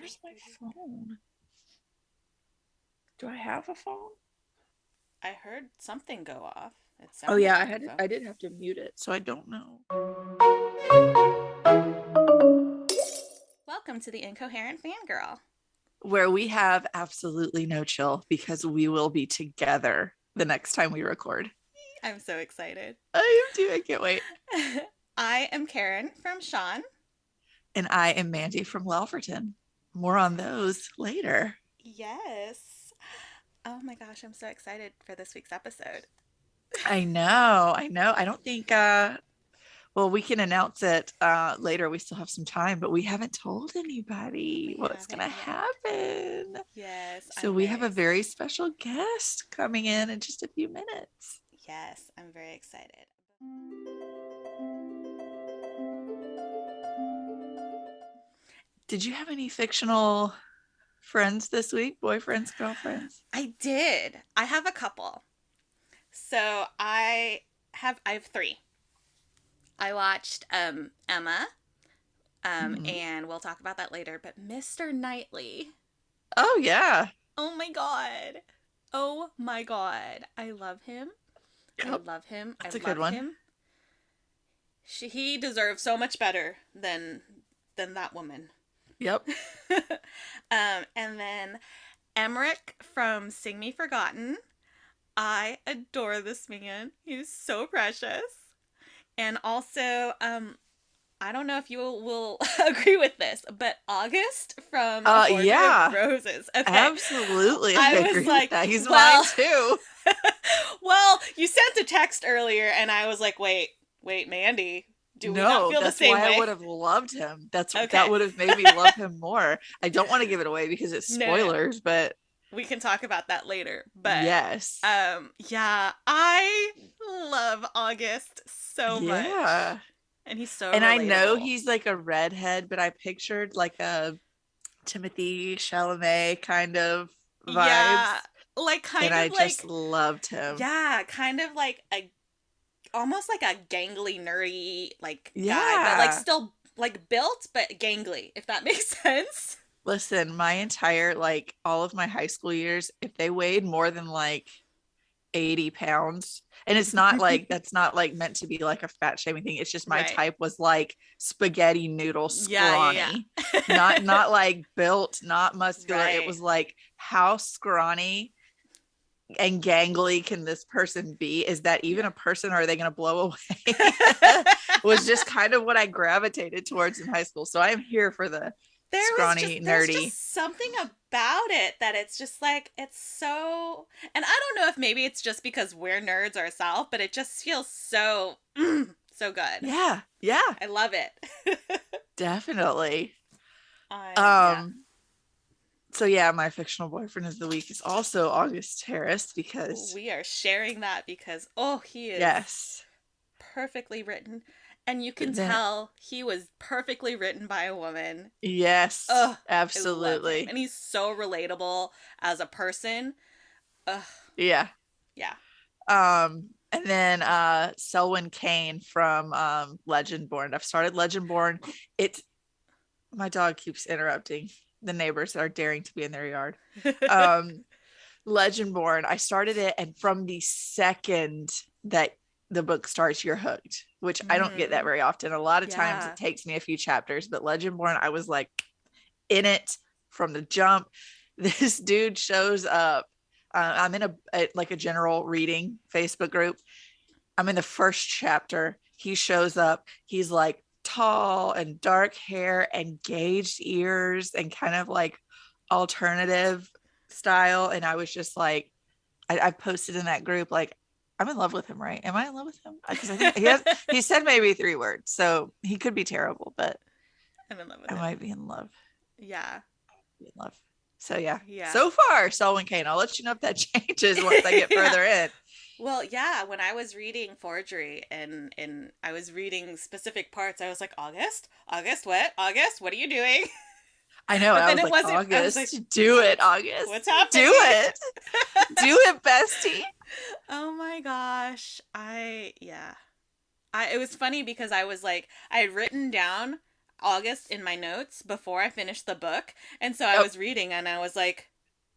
Where's my phone? Do I have a phone? I heard something go off. It Oh sounded yeah, like a phone. I did have to mute it, so I don't know. Welcome to the Incoherent Fangirl. Where we have absolutely no chill because we will be together the next time we record. I'm so excited. I am too. I can't wait. I am Karen from Sean. And I am Mandy from Welverton. More on those later. Yes. Oh my gosh, I'm so excited for this week's episode. I know. I know. I don't think well, we can announce it later. We still have some time, but we haven't told anybody We what's haven't gonna yet. happen. Yes, So I'm we very have a very excited. special guest coming in just a few minutes. Yes, I'm very excited. Did you have any fictional friends this week? Boyfriends, girlfriends? I did. I have a couple. So I have three. I watched Emma, Mhm. and we'll talk about that later. But Mr. Knightley, Oh yeah. oh my god, oh my god, I love him. I Yep. love him. I That's a good love one. him. He deserves so much better than that woman. Yep. And then Emmerich from Sing Me Forgotten. I adore this man. He's so precious. And also, I don't know if you will agree with this, but August from A Forgery of Yeah. Roses. Okay. Absolutely. I I was agree with like, that. He's mine well, too. well, you sent a text earlier, and I was like, wait, Mandy, do we not No, feel the that's same why I way? would have loved him. That Okay. would have made me love him more. I don't want to give it away because it's No. spoilers, but We can talk about that later. But yes. yeah, I love August so much. Yeah. And he's so And I know relatable. he's like a redhead, but I pictured like a Timothy Chalamet kind of Yeah, vibes. like And kind I of just like loved him. yeah, kind of like a almost like a gangly nerdy like guy, but like Yeah. still like built but gangly, if that makes sense. Listen, my entire, like, all of my high school years, if they weighed more than like 80 pounds, and it's not like that's not like meant to be like a fat shaming thing. It's just my Right. type was like spaghetti noodle Yeah, yeah, scrawny, not yeah. like built, not muscular. It Right. was like how scrawny and gangly can this person be? Is that even Yeah. a person, or are they going to blow away? Was just kind of what I gravitated towards in high school. So I'm here for the scrawny, There's nerdy. just something about it that it's just like it's so, and I don't know if maybe it's just because we're nerds ourselves, but it just feels so so good. Yeah, yeah, I love it. definitely. Yeah. Um, so yeah, my fictional boyfriend of the week is also August Harris because We are sharing that because oh, he is yes. perfectly written, and you can But then tell he was perfectly written by a woman. yes, Ugh, I love him, absolutely. and he's so relatable as a person. Ugh, Yeah. yeah. And then Selwyn Kane from Legendborn. I've started Legendborn. It's my dog keeps interrupting the neighbors that are daring to be in their yard. Um Legendborn, I started it, and from the second that the book starts, you're hooked, which I don't get that Mm, very often. A lot of times it yeah. takes me a few chapters, but Legendborn, I was like in it from the jump. This dude shows up. I'm in like a general reading Facebook group. I'm in the first chapter. He shows up. He's like tall and dark hair and gauged ears and kind of like alternative style. And I was just like, I posted in that group, like, I'm in love with him, right? Am I in love with him? Because I think he said maybe 3 words. So he could be terrible, but I'm in love with I him. might be in love. Yeah. Be in love. So yeah. Yeah. So far, Selwyn Kane. I'll let you know if that changes once I get Yeah. further in. Well, yeah, when I was reading Forgery and I was reading specific parts, I was like, August? August, what? August, what are you doing? I know. But I then was it like, wasn't, I was like, August, do it, what's August. Do happening? it. Do it, bestie. Oh my gosh. Yeah. It was funny because I was like, I had written down August in my notes before I finished the book. And so I Oh. was reading and I was like,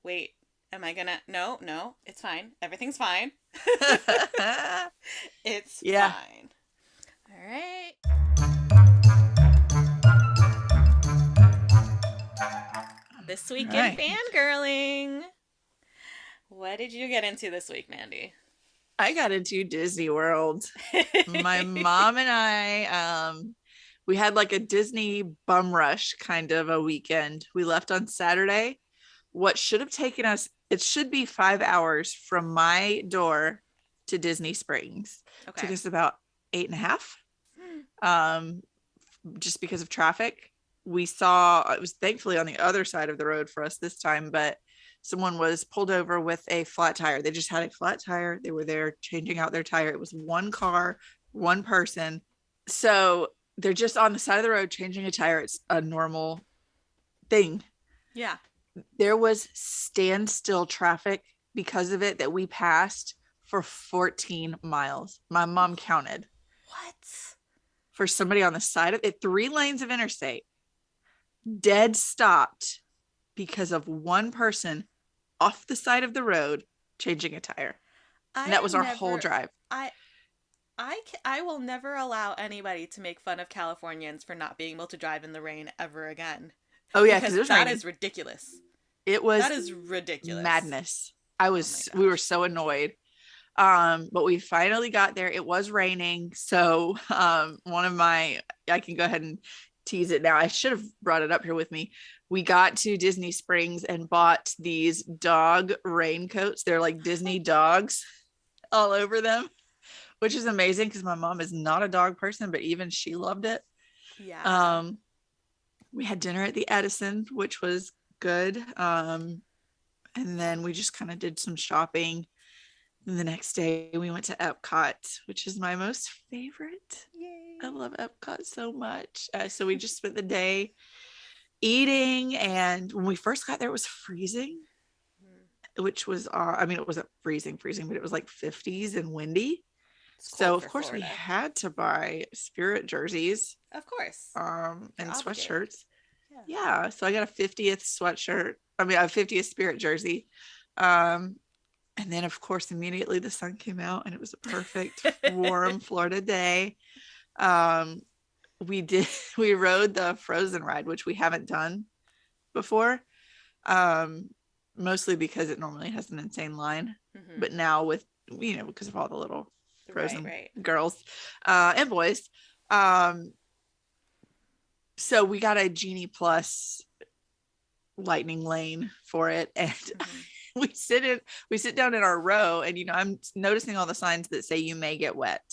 wait, am I gonna? No, no, it's fine. Everything's fine. It's Yeah. fine. All right. This All week in right. fangirling. What did you get into this week, Mandy? I got into Disney World. My mom and I, we had like a Disney bum rush kind of a weekend. We left on Saturday. What should have taken us, it should be 5 hours from my door to Disney Springs. Okay. Took us about 8.5. Um, just because of traffic. We saw it was thankfully on the other side of the road for us this time, but someone was pulled over with a flat tire. They just had a flat tire. They were there changing out their tire. It was one car, one person. So they're just on the side of the road changing a tire. It's a normal thing. Yeah. There was standstill traffic because of it that we passed for 14 miles. My mom counted What? for somebody on the side of it, 3 lanes of interstate, dead stopped because of one person off the side of the road changing a tire. I And that have was our whole never. drive. I will never allow anybody to make fun of Californians for not being able to drive in the rain ever again. Oh yeah, because Because it was that raining. is ridiculous. It was That is ridiculous. madness. Oh my We were gosh. so annoyed. But we finally got there. It was raining. So one of my, I can go ahead and tease it now. I should have brought it up here with me. We got to Disney Springs and bought these dog raincoats. They're like Disney dogs all over them, which is amazing because my mom is not a dog person, but even she loved it. Yeah. Um, we had dinner at the Edison, which was good. And then we just kind of did some shopping. And the next day we went to Epcot, which is my most favorite. Yay. I love Epcot so much. So we just spent the day eating. And when we first got there, it was freezing, which was, I mean, it wasn't freezing, but it was like 50s and windy. It's So cold of for course we Florida. had to buy Spirit jerseys, Of course. You're and obligated. sweatshirts. Yeah. Yeah. So I got a 50th sweatshirt. I mean, a 50th Spirit jersey. Um, and then of course immediately the sun came out and it was a perfect warm Florida day. Um, we did we rode the Frozen ride, which we haven't done before. Um, Mostly because it normally has an insane line, but now with because of all the little Frozen Right. girls and boys. So we got a Genie Plus lightning lane for it, and we sit down in our row, and I'm noticing all the signs that say you may get wet.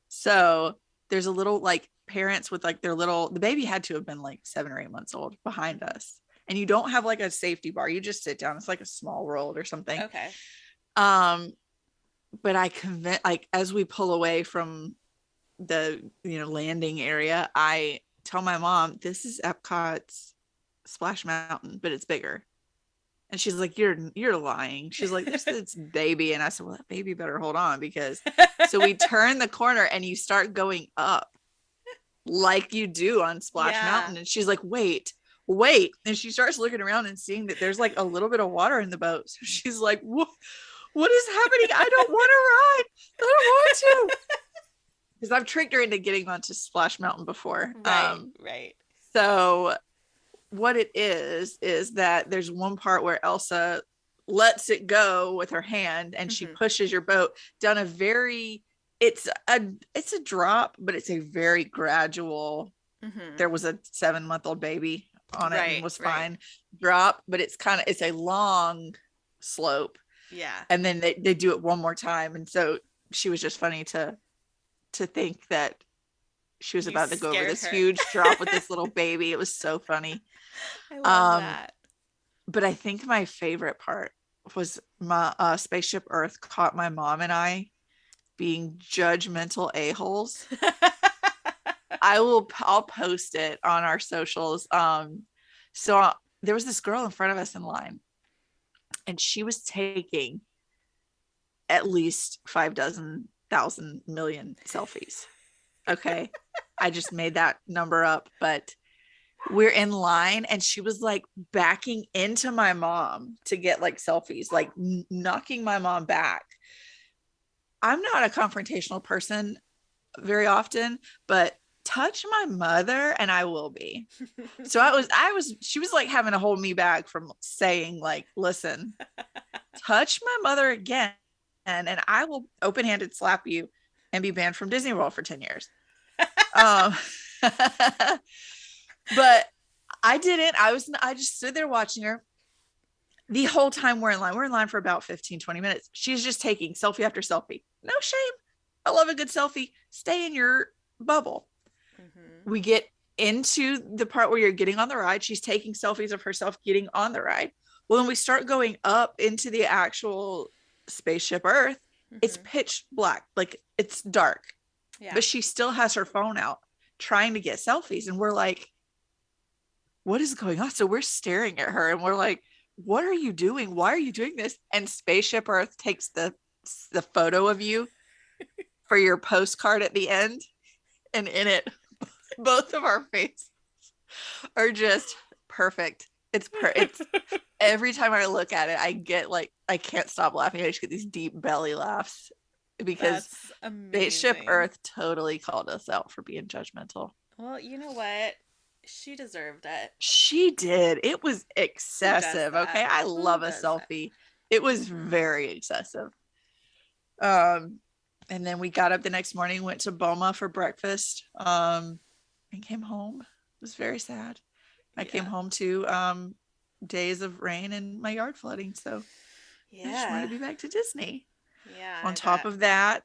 So there's a little like parents with like the baby had to have been like 7 or 8 months old behind us, and you don't have like a safety bar. You just sit down. It's like a small world or something. Okay. But I convinced, like, as we pull away from the landing area, I tell my mom, this is Epcot's Splash Mountain, but it's bigger. And she's like, you're lying. She's like, there's this baby. And I said, well, that baby better hold on, because so we turn the corner and you start going up like you do on Splash Mountain. And she's like, wait. And she starts looking around and seeing that there's like a little bit of water in the boat. So she's like, what is happening? I don't want to ride. I don't want to. Because I've tricked her into getting onto Splash Mountain before. Right. So what it is that there's one part where Elsa lets it go with her hand and she pushes your boat down it's a drop, but it's a very gradual. There was a 7-month-old baby on it and was fine. Drop, but it's a long slope. Yeah. And then they do it one more time. And so she was just funny to think that she was about to go over this huge drop with this little baby. It was so funny. I love that. But I think my favorite part was my Spaceship Earth caught my mom and I being judgmental a-holes. I'll post it on our socials. So there was this girl in front of us in line, and she was taking at least 5,000,000,000 selfies. Okay. I just made that number up, but we're in line and she was like backing into my mom to get like selfies, like knocking my mom back. I'm not a confrontational person very often, but touch my mother and I will be. So she was like having to hold me back from saying like, listen, touch my mother again and I will open-handed slap you and be banned from Disney World for 10 years. Um, but I didn't. I just stood there watching her the whole time we're in line. We're in line for about 15, 20 minutes. She's just taking selfie after selfie. No shame. I love a good selfie. Stay in your bubble. Mm-hmm. We get into the part where you're getting on the ride. She's taking selfies of herself getting on the ride. Well, then we start going up into the actual spaceship Earth. Mm-hmm. It's pitch black. Like it's dark. Yeah. But she still has her phone out trying to get selfies. And we're like, what is going on? So we're staring at her and we're like, what are you doing? Why are you doing this? And Spaceship Earth takes the photo of you for your postcard at the end. And in it, both of our faces are just perfect. It's every time I look at it, I get like, I can't stop laughing. I just get these deep belly laughs because Spaceship Earth totally called us out for being judgmental. Well, you know what? She deserved it. She did. It was excessive. Okay. I love a selfie. It was very excessive. And then we got up the next morning, went to Boma for breakfast, and came home. It was very sad. I came home to days of rain and my yard flooding. So I just wanted to be back to Disney. Yeah. On top of that,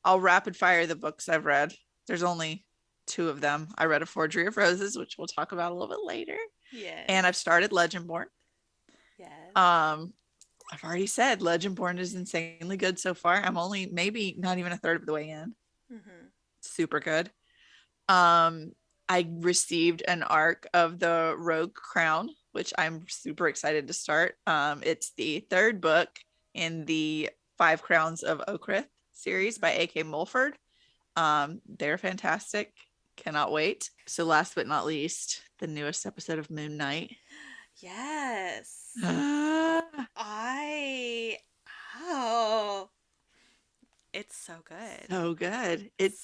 I'll rapid fire the books I've read. There's only 2 of them. I read A Forgery of Roses, which we'll talk about a little bit later. Yeah. And I've started Legendborn. Yes. I've already said Legendborn is insanely good so far. I'm only maybe not even a third of the way in. Mm-hmm. Super good. I received an arc of the Rogue Crown, which I'm super excited to start. It's the 3rd book in the 5 Crowns of Oakrith series by A.K. Mulford. They're fantastic. Cannot wait. So last but not least, the newest episode of Moon Knight. Yes. It's so good. So good. It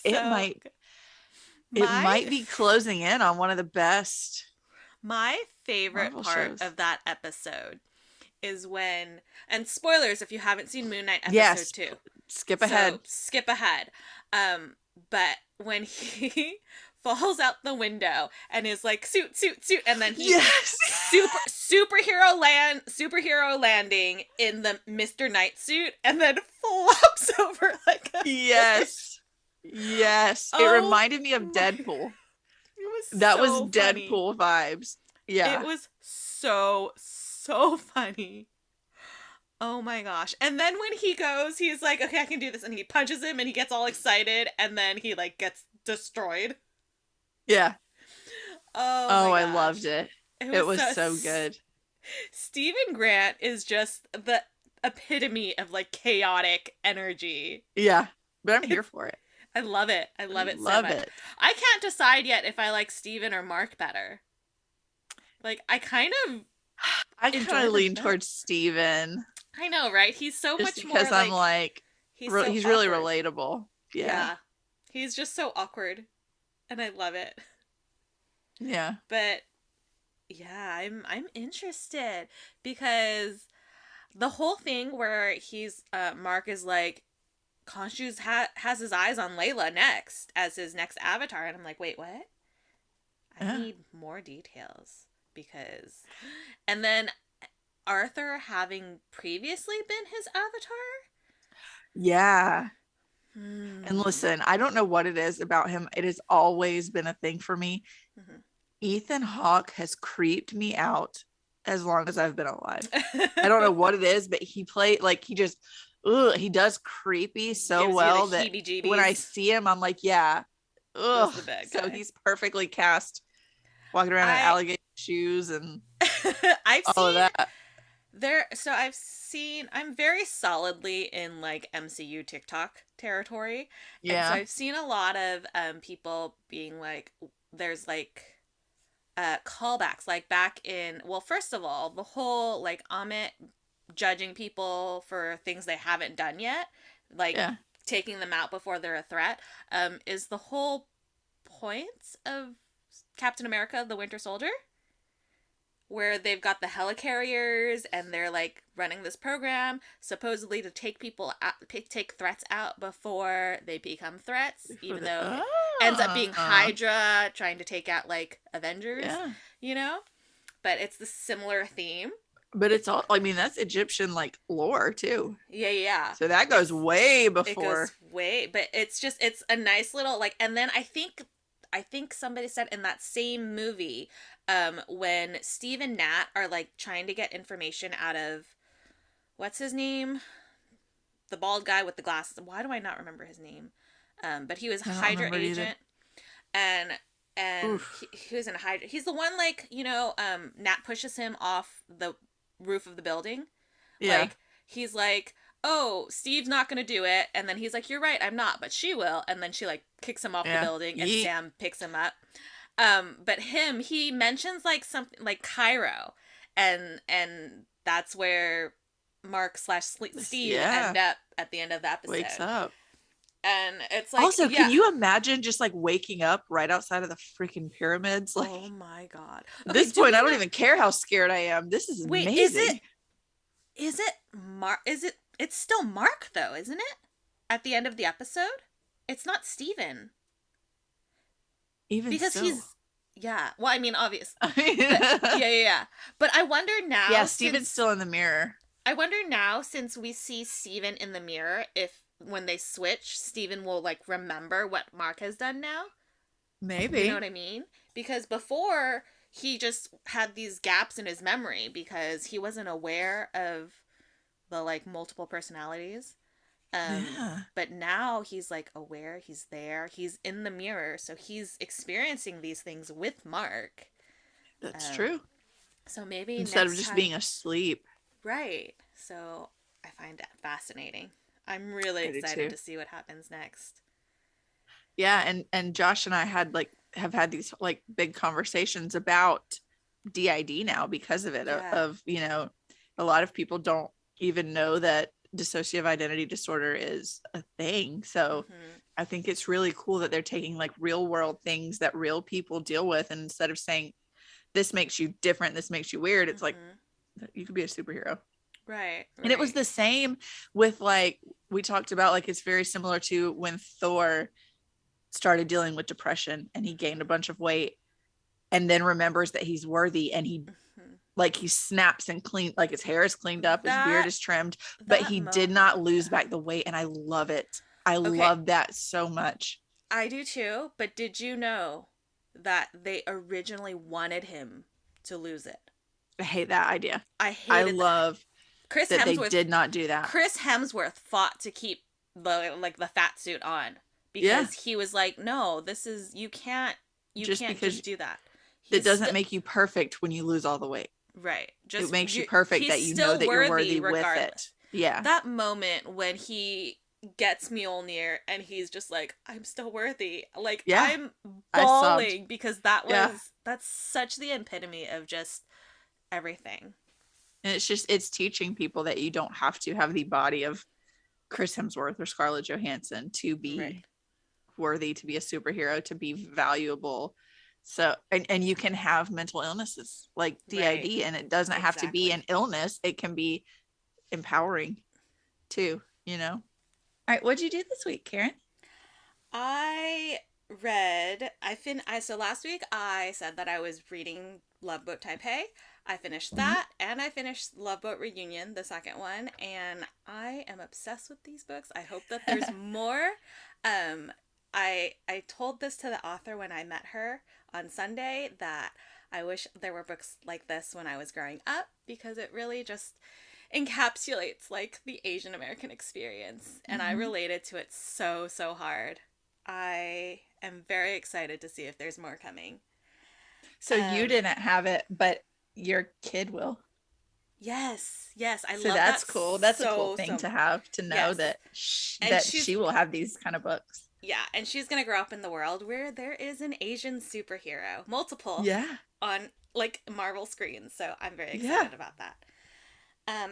might be closing in on one of the best. My favorite Marvel part shows of that episode is when, and spoilers if you haven't seen Moon Knight episode 2. Skip ahead. But when he falls out the window and is like suit, and then he superhero landing in the Mr. Knight suit and then flops over like a yes. It reminded me of Deadpool. That was Deadpool vibes. Yeah. It was so funny. Oh my gosh. And then when he goes, he's like, okay, I can do this. And he punches him and he gets all excited. And then he like gets destroyed. Yeah. Oh I loved it. It was so good. Stephen Grant is just the epitome of like chaotic energy. Yeah. But I'm here for it. I love it. I love it so much. I can't decide yet if I like Stephen or Mark better. Like, I kind of lean towards Stephen. I know, right? He's so just much more because I'm like, he's really relatable. Yeah. He's just so awkward. And I love it. Yeah. But yeah, I'm interested because the whole thing where he's Mark is like, Khonshu's has his eyes on Layla next as his next avatar, and I'm like, wait, what? I need more details because, and then Arthur having previously been his avatar. Yeah. And listen, I don't know what it is about him. It has always been a thing for me. Mm-hmm. Ethan Hawke has creeped me out as long as I've been alive. I don't know what it is, but he he does creepy so gives well that when I see him, I'm like, yeah. Ugh. So he's perfectly cast walking around in alligator shoes and all of that. So I'm very solidly in like MCU TikTok territory. And so Yeah. I've seen a lot of people being like, there's like callbacks, like back in, well, first of all, the whole like Amit judging people for things they haven't done yet, like Yeah. taking them out before they're a threat, is the whole point of Captain America, the Winter Soldier, where they've got the helicarriers and they're like running this program supposedly to take people out, take threats out before they become threats, For even the though it ends up being oh Hydra trying to take out like Avengers, yeah. you know? But it's the similar theme. But it's all, I mean, that's Egyptian like lore too. Yeah, yeah. So that goes It's way it before. goes way, but it's a nice little like, and then I think somebody said in that same movie, when Steve and Nat are like trying to get information out of what's his name? The bald guy with the glasses. Why do I not remember his name? But he was a I don't Hydra remember it either. agent, and Oof. he was in a Hydra. He's the one like Nat pushes him off the roof of the building. Yeah. Like he's like, "Oh, Steve's not gonna do it," and then he's like, "You're right, I'm not, but she will." And then she like kicks him off the Yeah. building, and Yeet. Sam picks him up. But he mentions like something like Cairo, and that's where Mark slash Steve Yeah. end up at the end of the Wakes episode. up. And it's like, Also, can yeah. you imagine just like waking up right outside of the freaking pyramids? Like Oh my god. at Okay, this do point, we I don't know? even care how scared I am. This is Wait, is it amazing. is it Mark? Is it? It's still Mark though, isn't it? At the end of the episode, it's not Steven. Even Because still. he's, yeah. Well, I mean, obvious, I mean, but yeah, yeah, yeah. But I wonder yeah, now Steven's since still in the mirror. we see Steven in the mirror, if when they switch, Steven will like remember what Mark has done now. You know what Maybe. I mean? Because before he just had these gaps in his memory because he wasn't aware of the like multiple personalities. Yeah, But now he's like aware, he's there, he's in the mirror, so he's experiencing these things with Mark. that's Um, true. so maybe Instead of next just time, being asleep. right? So I find that fascinating. I'm really I do excited too. to see what happens next. Yeah, and Josh and I had like have had these like big conversations about DID now because of it. Yeah. Of a lot of people don't even know that dissociative identity disorder is a thing. So Mm-hmm. I think it's really cool that they're taking like real world things that real people deal with, and instead of saying this makes you different, this makes you weird, it's like Mm-hmm. you could be a superhero. Right. And it was Right. the same with like we talked about, like it's very similar to when Thor started dealing with depression and he gained a bunch of weight and then remembers that he's worthy, and he Mm-hmm. like he snaps and clean, like his hair is cleaned up, his beard That is trimmed, but that he did not moment. lose back the weight, and I love it. I Okay, love that so much. I do too, but did you know that they originally wanted him to lose it? I hate that idea. I I hated that. love Chris that they Hemsworth did not do that. Chris Hemsworth fought to keep the fat suit on Yeah, because he was like, "No, this is you just can't because just do that." it He's doesn't still make you perfect when you lose all the weight. right. It Just makes you perfect he's that you know still that you're worthy worthy with regardless. it. Yeah. That moment when he gets Mjolnir and he's just like, I'm still worthy. Like Yeah. I'm I sobbed. bawling because that Yeah. was that's such the epitome of just everything. And it's teaching people that you don't have to have the body of Chris Hemsworth or Scarlett Johansson to Right. be worthy, to be a superhero, to be valuable. So and you can have mental illnesses like Right. DID, and it doesn't have to be Exactly. an illness. It can be empowering too, All right, what'd you do this week, Karen? I so last week I said that I was reading Love Boat Taipei. I finished Mhm. that and I finished Love Boat Reunion, the second one, and I am obsessed with these books. I hope that there's more. Um I told this to the author when I met her on Sunday that I wish there were books like this when I was growing up because it really just encapsulates like the Asian American experience and I Mhm. related to it so hard. I am very excited to see if there's more coming. So you Um didn't have it, but your kid will. Yes, yes, I So love that's that cool. That's a cool so thing so to much. have, to know Yes, that and that she's she will have these kind of books. yeah, and she's gonna grow up in the world where there is an Asian superhero, multiple, Yeah. on like Marvel screens. So I'm very Yeah. excited about that.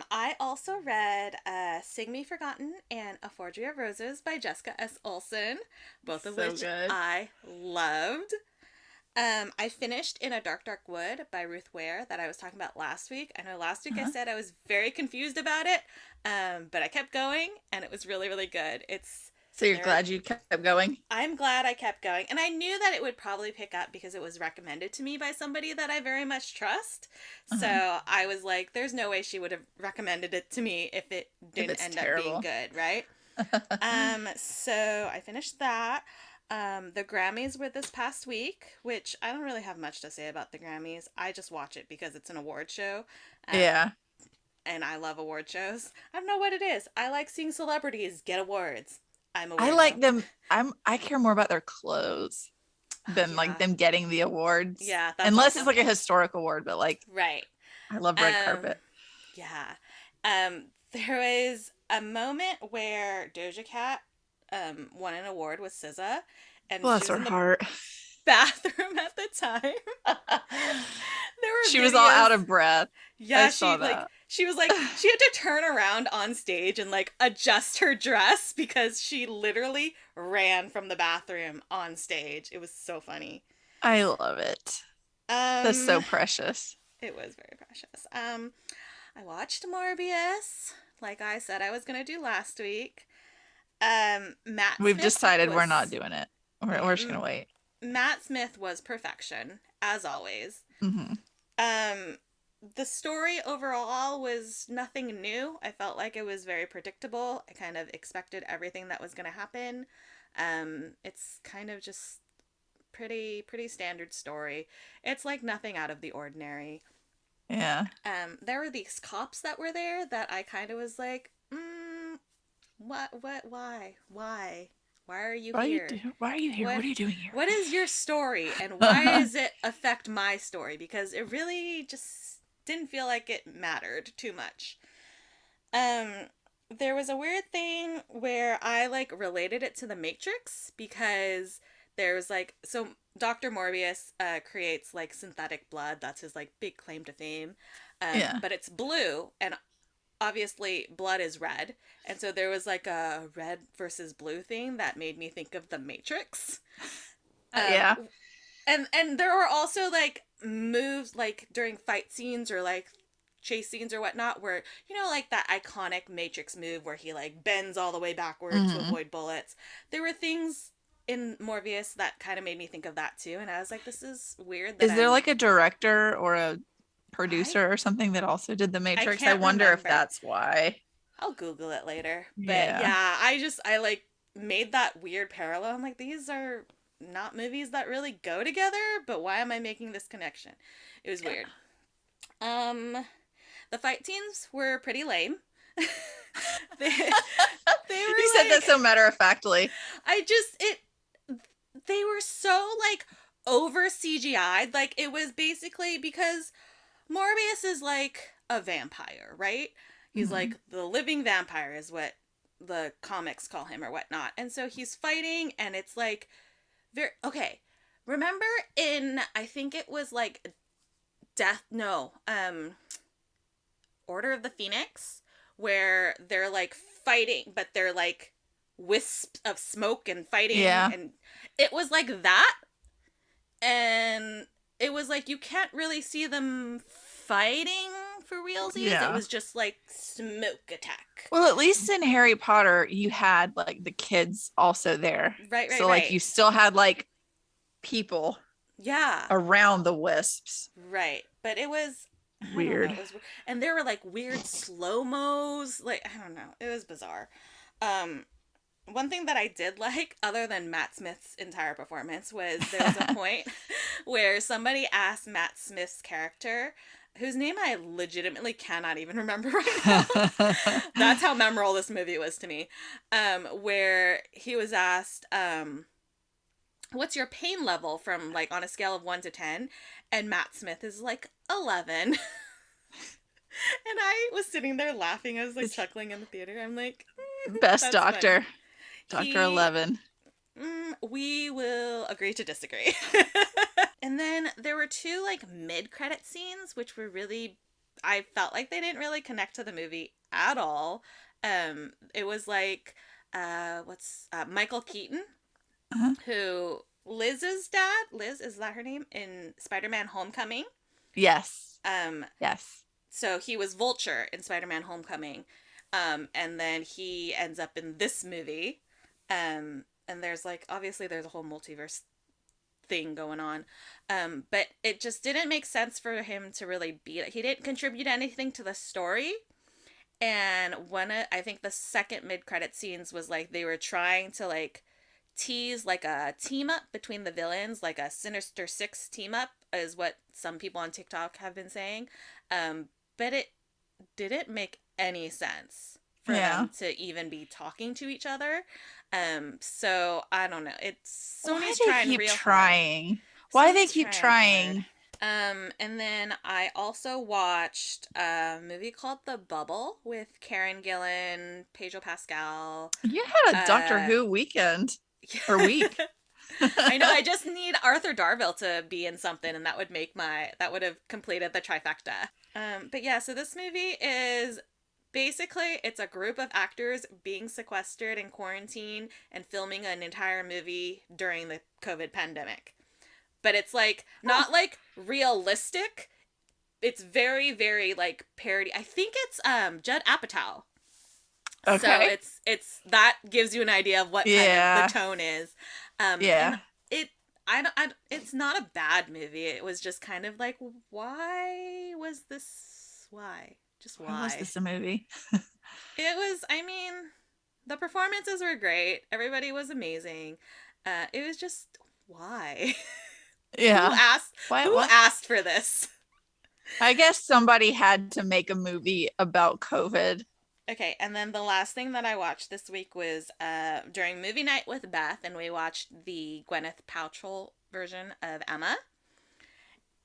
I also read Sing Me Forgotten and A Forgery of Roses by Jessica S. Olson, both of So which good. I loved. I finished In a Dark Dark Wood by Ruth Ware that I was talking about last week. I know last week I Uh-huh. said I was very confused about it, but I kept going and it was really, really good. It's So you're there. glad you kept going? I'm glad I kept going, and I knew that it would probably pick up because it was recommended to me by somebody that I very much trust. Uh-huh. So I was like, "There's no way she would have recommended it to me if it If didn't it's end up being terrible. good, right?" So I finished that. The Grammys were this past week, which I don't really have much to say about the Grammys. I just watch it because it's an award show, um, Yeah. and I love award shows. I don't know what it is. I like seeing celebrities get awards. I'm a I weirdo. like them. I care more about their clothes Oh than like yeah, them getting the awards. yeah, that's Unless it's also like a historic award, but like right. I love red Um, carpet. yeah. There was a moment where Doja Cat won an award with SZA, and she Bless was her in the heart. bathroom at the time. There were She was all out videos. of breath. I Yeah, saw that. she was like she had to turn around on stage and like adjust her dress because she literally ran from the bathroom on stage. It was so funny. I love it. That's Um so precious. it was very precious. I watched Morbius, like I said I was gonna do last week. Matt We've Smith decided we're not was doing it. yeah, We're just gonna wait. Matt Smith was perfection as always. Hmm. Um, the story overall was nothing new. I felt like it was very predictable. I kind of expected everything that was going to happen. It's kind of just pretty standard story. It's like nothing out of the ordinary. Yeah. There were these cops that were there that I kind of was like, why are you here? Why are you here? What What are you doing here? what is your story and why does it affect my story? Because it really just didn't feel like it mattered too much. Um there was a weird thing where I like related it to the Matrix because there's like so Dr. Morbius creates like synthetic blood. That's his like big claim to fame. Yeah. But it's blue and obviously blood is red. And so there was like a red versus blue thing that made me think of the Matrix. Um Yeah. and there were also like moves like during fight scenes or like chase scenes or whatnot where like that iconic Matrix move where he like bends all the way backward to Hmm. avoid bullets. There were things in Morbius that kind of made me think of that too, and I was like, this is weird that Is there I'm like a director or a I producer or something that also did The I Matrix? I can't wonder if remember. that's why. I'll Google it later. But Yeah. yeah, I like made that weird parallel. I'm like, these are not movies that really go together, but why am I making this connection? It was weird. Um the fight scenes were pretty lame. they they You were said that like so matter of factly. I just it they were so like over CGI'd. Like it was basically because Morbius is like a vampire, right? He's Hmm. like the living vampire, is what the comics call him or whatnot. And so he's fighting, and it's like, very okay. Remember in, I think it was like Death, no, Order of the Phoenix, where they're like fighting, but they're like wisps of smoke and fighting, Yeah. and it was like that, and it was like you can't really see them fighting for realsies. It Yeah. was just like smoke attack. Well, at least in Harry Potter, you had like the kids also there. Right, right, So like right. you still had like people Yeah, around the wisps. right. But it was, I don't know, Weird. it was, and there were like weird slow mos. Like I don't know, it was bizarre. Um, One thing that I did like, other than Matt Smith's entire performance, was there was a point where somebody asked Matt Smith's character, whose name I legitimately cannot even remember right now. That's how memorable this movie was to me. Where he was asked, what's your pain level from like on a scale of 1 to 10? And Matt Smith is like 11. And was sitting there laughing. I was like chuckling in the theater. I'm like, Best that's doctor. funny. Dr. 11. We will agree to disagree. And then there were two like mid-credit scenes, which were really, I felt like they didn't really connect to the movie at all. It was like, Michael Keaton, Uh-huh. who Liz's dad, Liz, is that her name, in Spider-Man Homecoming? Yes. Yes. So he was Vulture in Spider-Man Homecoming. And then he ends up in this movie. And there's like, obviously there's a whole multiverse thing going on. But it just didn't make sense for him to really be, he didn't contribute anything to the story. And I think the second mid-credit scenes was like they were trying to like tease like a team up between the villains, like a Sinister Six team up is what some people on TikTok have been saying. But it didn't make any sense for them to even be talking to each other. So I don't know. It's Sony's trying real hard. Why they keep trying? And then I also watched a movie called The Bubble with Karen Gillan, Pedro Pascal. You had a Doctor Who weekend or week. I know. I just need Arthur Darvill to be in something, and that would have completed the trifecta. But yeah, so this movie is basically, it's a group of actors being sequestered in quarantine and filming an entire movie during the COVID pandemic. But it's like not like realistic. It's very, very like parody. I think it's Judd Apatow. Okay. So it's that gives you an idea of what kind of the tone is. And it's not a bad movie. It was just kind of like, why was this? Why? Just why? Why was this a movie? It was, I mean, the performances were great. Everybody was amazing. It was just, why? Yeah. Who asked for this? I guess somebody had to make a movie about COVID. Okay, and then the last thing that I watched this week was during movie night with Beth, and we watched the Gwyneth Paltrow version of Emma.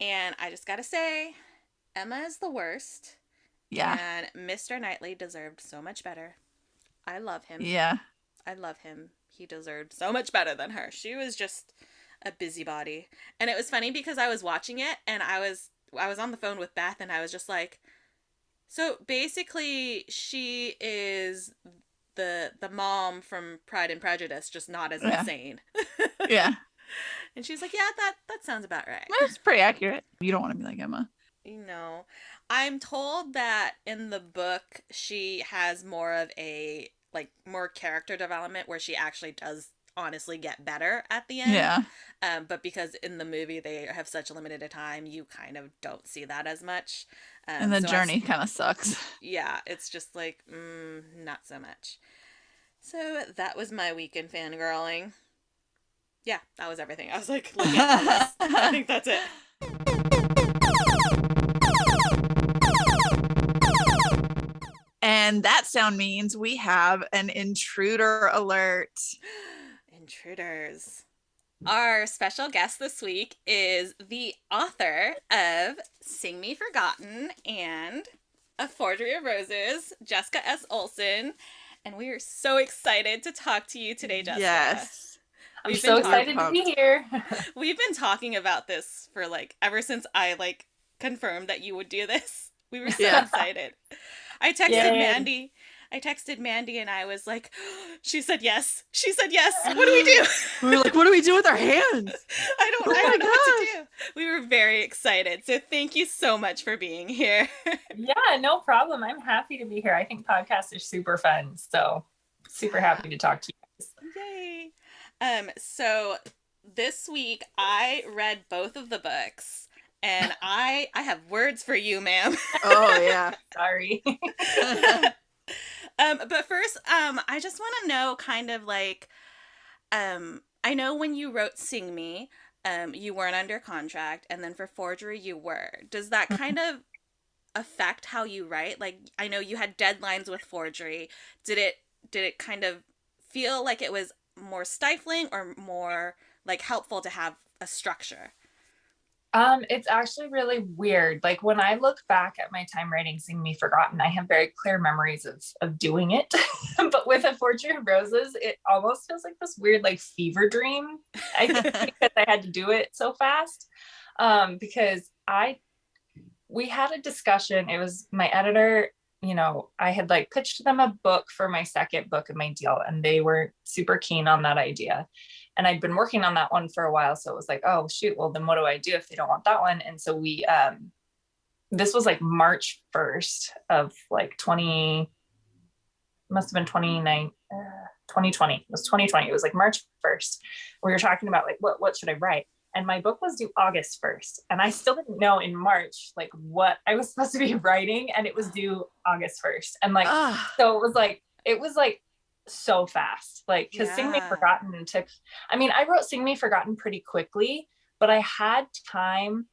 And I just gotta say, Emma is the worst. Yeah. And Mr. Knightley deserved so much better. I love him. Yeah. I love him. He deserved so much better than her. She was just a busybody. And it was funny because I was watching it and I was on the phone with Beth and I was just like, so basically she is the mom from Pride and Prejudice, just not as insane. Yeah. And she's like, yeah, that sounds about right. That's pretty accurate. You don't want to be like Emma. No. I'm told that in the book she has more of a more character development where she actually does honestly get better at the end. Yeah. But because in the movie they have such a limited time, you kind of don't see that as much. And the journey kind of sucks. Yeah, it's just like, not so much. So that was my weekend fangirling. Yeah, that was everything. I was like, looking at the list. I think that's it. And that sound means we have an intruder alert. Intruders. Our special guest this week is the author of Sing Me Forgotten and A Forgery of Roses, Jessica S. Olson. And we are so excited to talk to you today, Jessica. Yes. I'm so excited to be here. We've been talking about this for ever since I confirmed that you would do this. We were so excited. I texted Mandy and I was like, she said yes. She said yes. What do we do? We were like, what do we do with our hands? I don't know what to do. We were very excited. So thank you so much for being here. Yeah, no problem. I'm happy to be here. I think podcasts are super fun. So super happy to talk to you guys. Yay. So this week I read both of the books. And I have words for you, ma'am. Oh, yeah. Sorry. But first, I just want to know I know when you wrote Sing Me, you weren't under contract, and then for Forgery, you were. Does that kind of affect how you write? I know you had deadlines with Forgery. Did it kind of feel like it was more stifling or more, helpful to have a structure? It's actually really weird. Like when I look back at my time writing Sing Me Forgotten, I have very clear memories of doing it. But with A Forgery of Roses, it almost feels like this weird like fever dream. I think because I had to do it so fast. Because we had a discussion. It was my editor, I had like pitched them a book for my second book of my deal, and they were super keen on that idea. And I'd been working on that one for a while. So it was like, oh shoot, well then what do I do if they don't want that one? And so this was like March 1st of like must have been 2020. It was 2020. It was like March 1st. We were talking about like, what should I write? And my book was due August 1st. And I still didn't know in March, like what I was supposed to be writing. And it was due August 1st. And like, so it was like so fast. Like, because Sing Me Forgotten I wrote Sing Me Forgotten pretty quickly, but I had time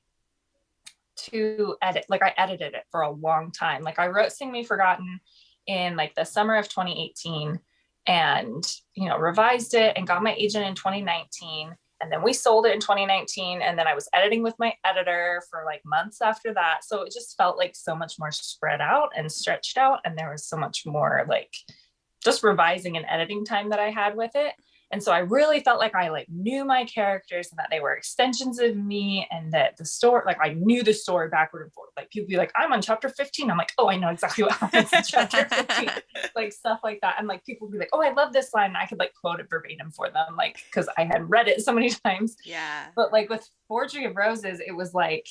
to edit. Like I edited it for a long time. Like I wrote Sing Me Forgotten in like the summer of 2018 and, revised it and got my agent in 2019. And then we sold it in 2019. And then I was editing with my editor for like months after that. So it just felt like so much more spread out and stretched out. And there was so much more like just revising and editing time that I had with it. And so I really felt like I like knew my characters and that they were extensions of me, and that the story, like I knew the story backward and forward. Like people be like, I'm on chapter 15. I'm like, oh, I know exactly what happens in chapter 15. Like stuff like that. And like people would be like, oh, I love this line. And I could like quote it verbatim for them, like, because I had read it so many times. Yeah. But like with Forgery of Roses, it was like,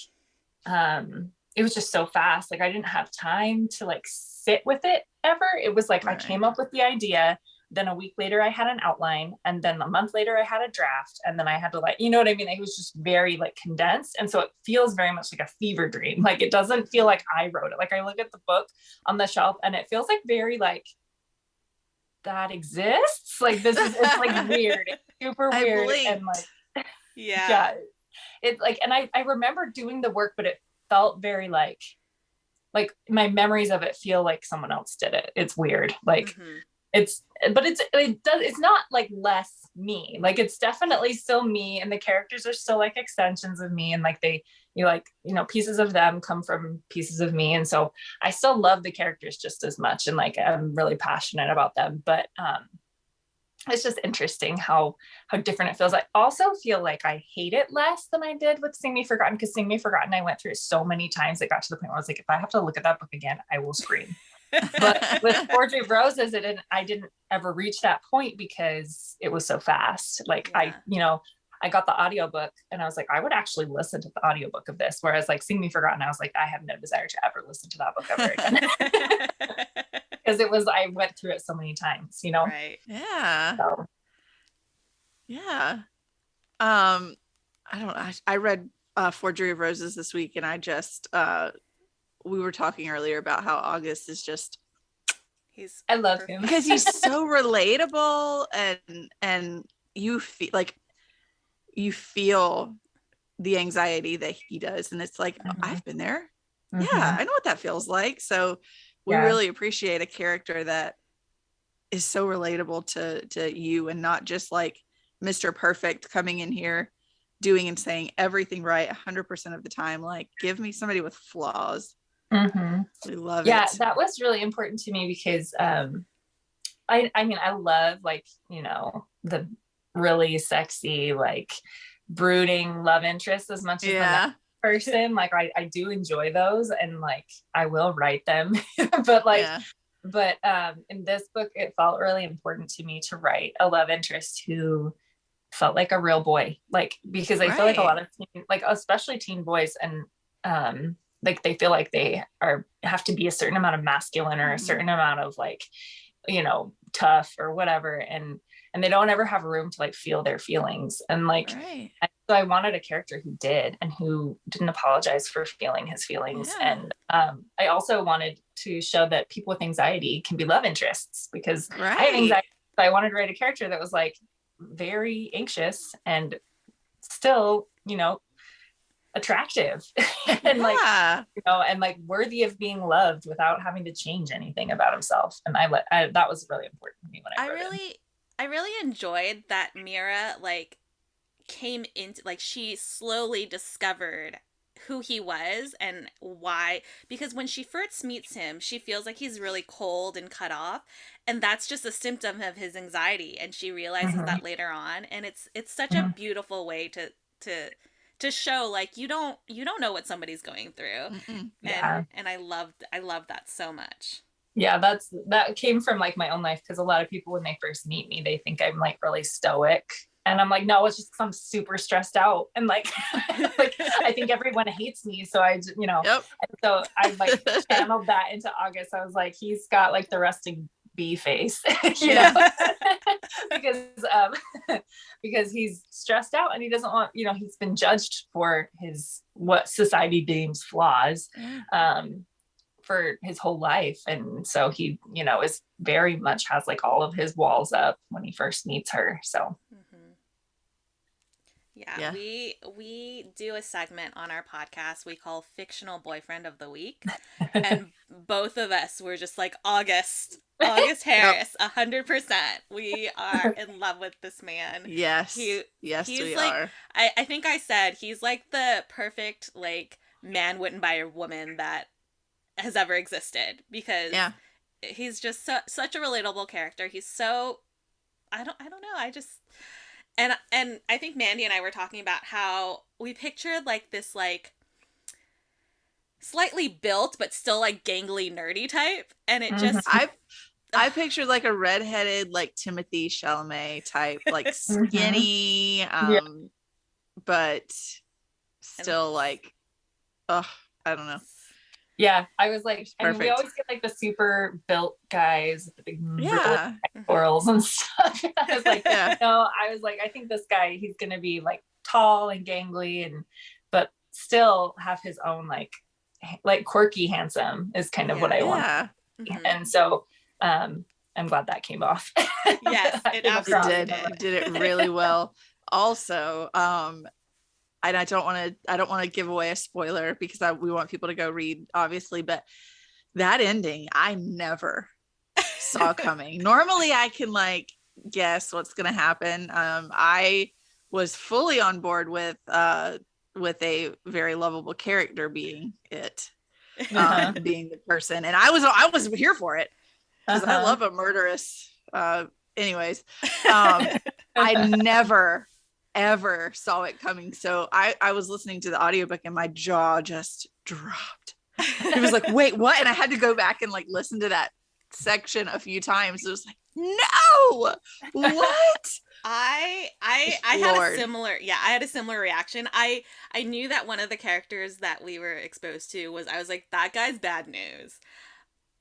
it was just so fast. Like I didn't have time to like sit with it ever. It was like, I came up with the idea. Then a week later I had an outline, and then a month later I had a draft, and then I had to like, you know what I mean? It was just very like condensed. And so it feels very much like a fever dream. Like it doesn't feel like I wrote it. Like I look at the book on the shelf and it feels like very like that exists. Like it's like weird. It's super weird. And like, yeah, it's like, and I remember doing the work, but it felt very like my memories of it feel like someone else did it. It's weird. Like, it's not like less me. Like it's definitely still me, and the characters are still like extensions of me, and like pieces of them come from pieces of me, and so I still love the characters just as much, and like I'm really passionate about them. But it's just interesting how different it feels. I also feel like I hate it less than I did with Sing Me Forgotten, because Sing Me Forgotten I went through it so many times. It got to the point where I was like, if I have to look at that book again, I will scream. But with Forgery of Roses, I didn't ever reach that point because it was so fast. Like I got the audiobook and I was like, I would actually listen to the audiobook of this. Whereas like Sing Me Forgotten, I was like, I have no desire to ever listen to that book ever again. Because I went through it so many times, Right. Yeah. So. Yeah. I read Forgery of Roses this week, and I just we were talking earlier about how August is just I love him because he's so relatable, and you feel the anxiety that he does, and it's like, I've been there. Yeah, I know what that feels like. So we really appreciate a character that is so relatable to you, and not just like Mr. Perfect coming in here doing and saying everything right 100% of the time. Like, give me somebody with flaws. We love it. Yeah, that was really important to me because I love like, the really sexy, like brooding love interest as much as the next person. Like I do enjoy those, and like I will write them. But like in this book it felt really important to me to write a love interest who felt like a real boy, like, because I feel like a lot of especially teen boys, and like they feel like they have to be a certain amount of masculine or a certain amount of like, tough or whatever, and they don't ever have room to like feel their feelings. And like so I wanted a character who did, and who didn't apologize for feeling his feelings. And I also wanted to show that people with anxiety can be love interests, because I have anxiety. So I wanted to write a character that was like very anxious and still, attractive and like, and like worthy of being loved without having to change anything about himself. And that was really important to me when I really enjoyed that Mira like came into, like, she slowly discovered who he was and why, because when she first meets him, she feels like he's really cold and cut off, and that's just a symptom of his anxiety, and she realizes that later on, and it's such a beautiful way to show like you don't know what somebody's going through. And I love that so much. Yeah, that came from like my own life, because a lot of people when they first meet me, they think I'm like really stoic. And I'm like, no, it's just 'cause I'm super stressed out. And like, like I think everyone hates me. So I, you know, and so I like channeled that into August. I was like, he's got like the resting bee face, you know, because he's stressed out and he doesn't want, you know, he's been judged for his, what society deems flaws, for his whole life. And so he, you know, is very much has like all of his walls up when he first meets her. So yeah, we do a segment on our podcast we call Fictional Boyfriend of the Week. And both of us were just like, August Harris, 100%. We are in love with this man. Yes. He's we like, are. I think I said he's like the perfect like man written by a woman that has ever existed, because he's just such a relatable character. He's so, I don't know. I just, and I think Mandy and I were talking about how we pictured like this like slightly built but still like gangly nerdy type, and it just I pictured like a redheaded like Timothy Chalamet type, like skinny, but still like, I don't know. Yeah, I was like, and we always get like the super built guys with the big orals and stuff. I was like, no, I was like, I think this guy, he's gonna be like tall and gangly, and but still have his own like quirky handsome is kind of what I want. And so I'm glad that came off. Yes, it absolutely did. You did it really well. Also, and I don't want to give away a spoiler because we want people to go read, obviously, but that ending I never saw coming. Normally I can like guess what's going to happen. I was fully on board with a very lovable character being being the person, and I was here for it because I love a murderous. Anyways, I never ever saw it coming. So I was listening to the audiobook and my jaw just dropped. It was like, wait, what? And I had to go back and like listen to that section a few times. It was like, no, what? I had a similar reaction. I knew that one of the characters that we were exposed to I was like, that guy's bad news.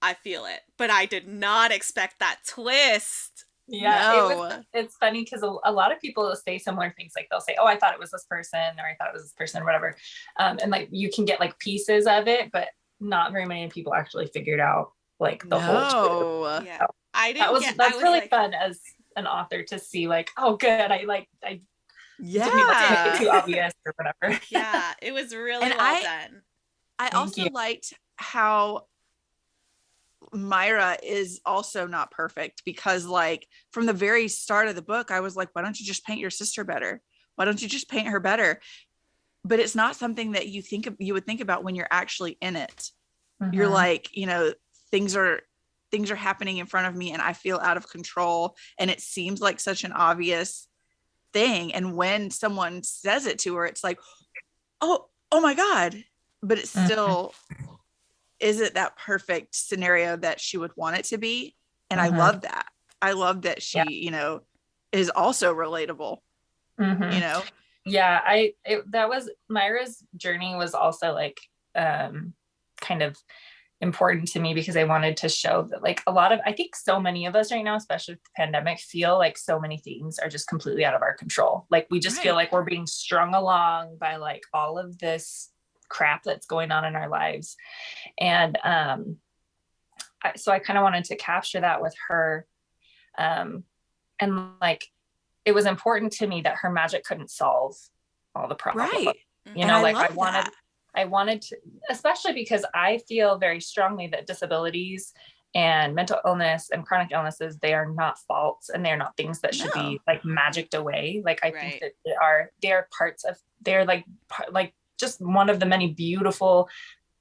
I feel it, but I did not expect that twist. Yeah, no. It's funny because a lot of people say similar things. Like they'll say, oh, I thought it was this person, or I thought it was this person, or whatever. And like you can get like pieces of it, but not very many people actually figured out like the whole truth. Yeah. So that's really like, fun as an author to see like, oh good, I didn't make it too obvious or whatever. Yeah, it was really well done. I also liked how Myra is also not perfect, because like from the very start of the book I was like, why don't you just paint your sister better? Why don't you just paint her better? But it's not something that you would think about when you're actually in it. You're like, you know, things are happening in front of me and I feel out of control, and it seems like such an obvious thing, and when someone says it to her it's like, oh my god, but it still isn't that perfect scenario that she would want it to be. And I love that she you know, is also relatable. You know, that was Myra's journey was also like kind of important to me, because I wanted to show that like I think so many of us right now, especially with the pandemic, feel like so many things are just completely out of our control. Like we just feel like we're being strung along by like all of this crap that's going on in our lives. And so I kind of wanted to capture that with her. And like it was important to me that her magic couldn't solve all the problems. You know, like I wanted to, especially because I feel very strongly that disabilities and mental illness and chronic illnesses, they are not faults, and they're not things that should be like magicked away. Like I think that they are parts of, they're like just one of the many beautiful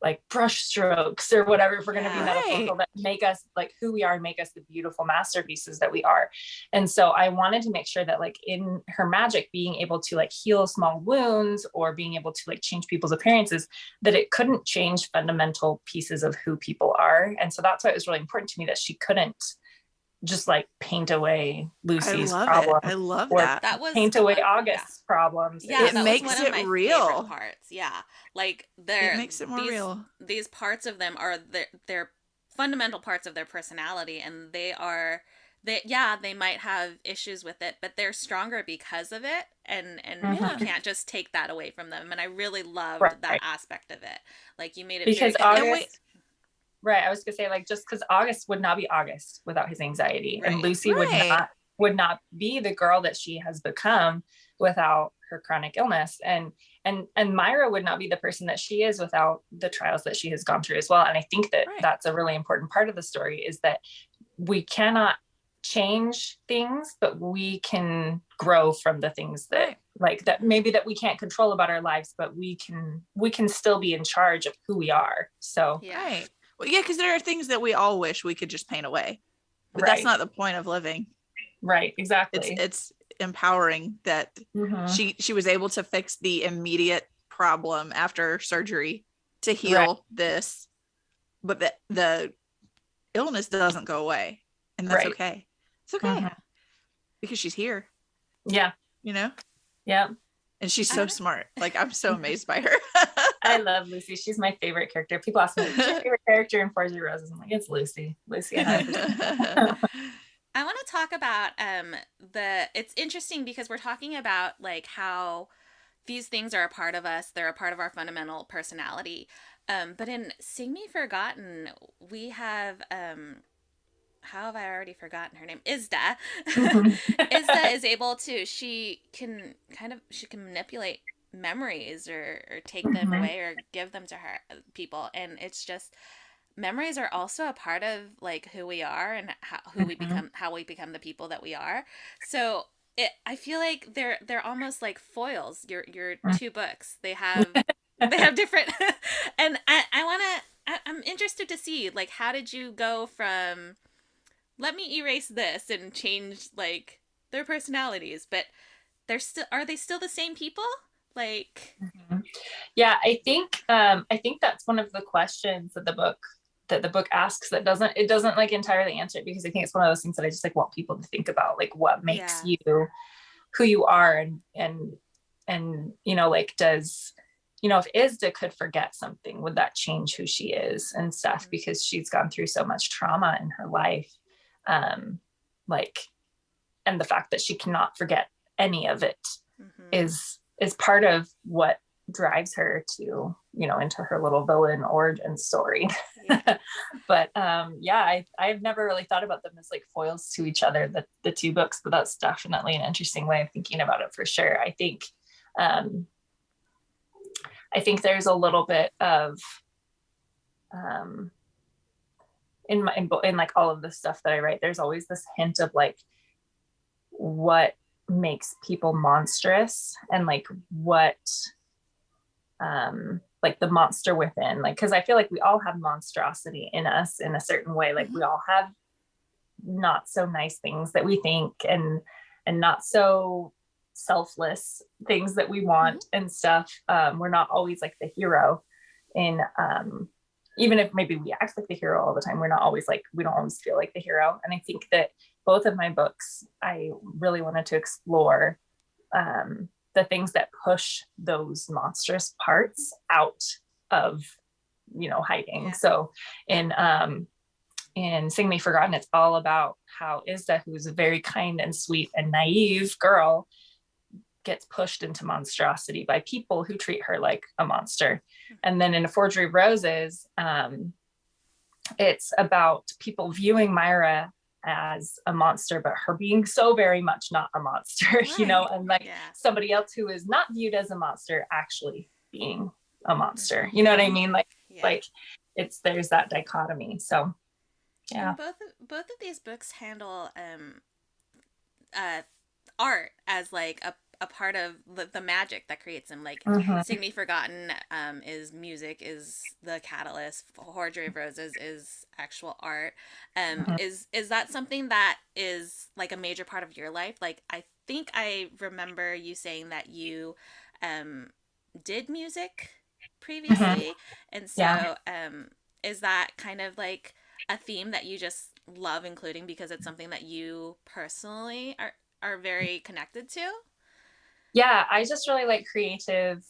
like brush strokes or whatever, if we're going to be metaphorical, that make us like who we are and make us the beautiful masterpieces that we are. And so I wanted to make sure that like in her magic, being able to like heal small wounds or being able to like change people's appearances, that it couldn't change fundamental pieces of who people are. And so that's why it was really important to me that she couldn't just like paint away Lucy's problem. I love or that. That was paint away August's problems. Yeah, It that makes was one of it my real. favorite parts. Yeah, like It makes it more real. These parts of them are their fundamental parts of their personality, and they might have issues with it, but they're stronger because of it, and you can't just take that away from them. And I really loved that aspect of it. Like you made it because very August. Right. I was gonna say, like, just because August would not be August without his anxiety. Right. And Lucy would not be the girl that she has become without her chronic illness. And Myra would not be the person that she is without the trials that she has gone through as well. And I think that that's a really important part of the story, is that we cannot change things, but we can grow from the things that like that maybe that we can't control about our lives, but we can still be in charge of who we are. So right. Well, yeah, because there are things that we all wish we could just paint away, but that's not the point of living. Right. Exactly. It's empowering that she was able to fix the immediate problem after surgery to heal this, but the illness doesn't go away, and that's okay. It's okay because she's here. Yeah. You know? Yeah. And she's so smart. Like, I'm so amazed by her. I love Lucy. She's my favorite character. People ask me, what's your favorite character in Forgery Roses? I'm like, it's Lucy. Lucy. I want to talk about it's interesting because we're talking about like how these things are a part of us. They're a part of our fundamental personality. But in Sing Me Forgotten, we have how have I already forgotten her name? Isda. Isda is able to, she can manipulate memories or take them away or give them to her people. And it's just, memories are also a part of like who we are and how we become the people that we are. So I feel like they're almost like foils. Your two books, they have different, and I'm interested to see like, how did you go from, let me erase this and change like their personalities, but are they still the same people? Like, yeah, I think that's one of the questions that the book asks that doesn't like entirely answer it, because I think it's one of those things that I just like want people to think about, like what makes you who you are, and you know, like, does, you know, if Isda could forget something, would that change who she is and stuff, because she's gone through so much trauma in her life, like, and the fact that she cannot forget any of it is part of what drives her to, you know, into her little villain origin story. But I've never really thought about them as like foils to each other, the two books, but that's definitely an interesting way of thinking about it for sure. I think there's a little bit of in like all of the stuff that I write, there's always this hint of like what makes people monstrous, and like what like the monster within, like, because I feel like we all have monstrosity in us in a certain way, like we all have not so nice things that we think, and not so selfless things that we want and stuff. We're not always like the hero in even if maybe we act like the hero all the time, we don't always feel like the hero. And I think that both of my books, I really wanted to explore the things that push those monstrous parts out of, you know, hiding. So in Sing Me Forgotten, it's all about how Isda, who's a very kind and sweet and naive girl, gets pushed into monstrosity by people who treat her like a monster. And then in A Forgery of Roses, it's about people viewing Myra as a monster, but her being so very much not a monster, you know, and like somebody else who is not viewed as a monster actually being a monster. You know what I mean? Like, like there's that dichotomy. So yeah. And both of these books handle art as like a part of the magic that creates them. Like Mhm. Sing Me Forgotten is music, is the catalyst. Forgery of Roses is actual art. Mhm. Is that something that is like a major part of your life? Like I think I remember you saying that you um, did music Mhm. previously, and Yeah. so is that kind of like a theme that you just love including because it's something that you personally are very connected to? Yeah, I just really like creative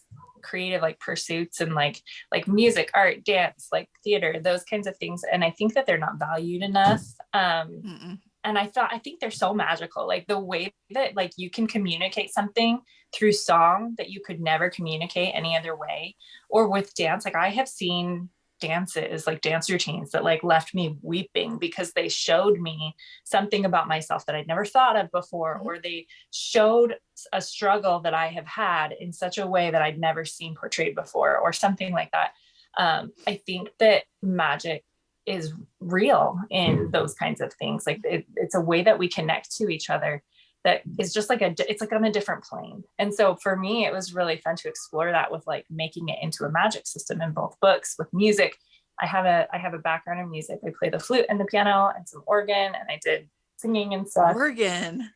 like pursuits, and like music, art, dance, like theater, those kinds of things. And I think that they're not valued enough. Mm-mm. And I think they're so magical, like the way that like you can communicate something through song that you could never communicate any other way, or with dance. Like I have seen dances, like dance routines that like left me weeping because they showed me something about myself that I'd never thought of before, Mm-hmm. or they showed a struggle that I have had in such a way that I'd never seen portrayed before, or something like that. I think that magic is real in those kinds of things. Like it's a way that we connect to each other that is just like it's like on a different plane. And so for me, it was really fun to explore that with like making it into a magic system in both books with music. I have a background in music. I play the flute and the piano and some organ, and I did singing and stuff. Oregon.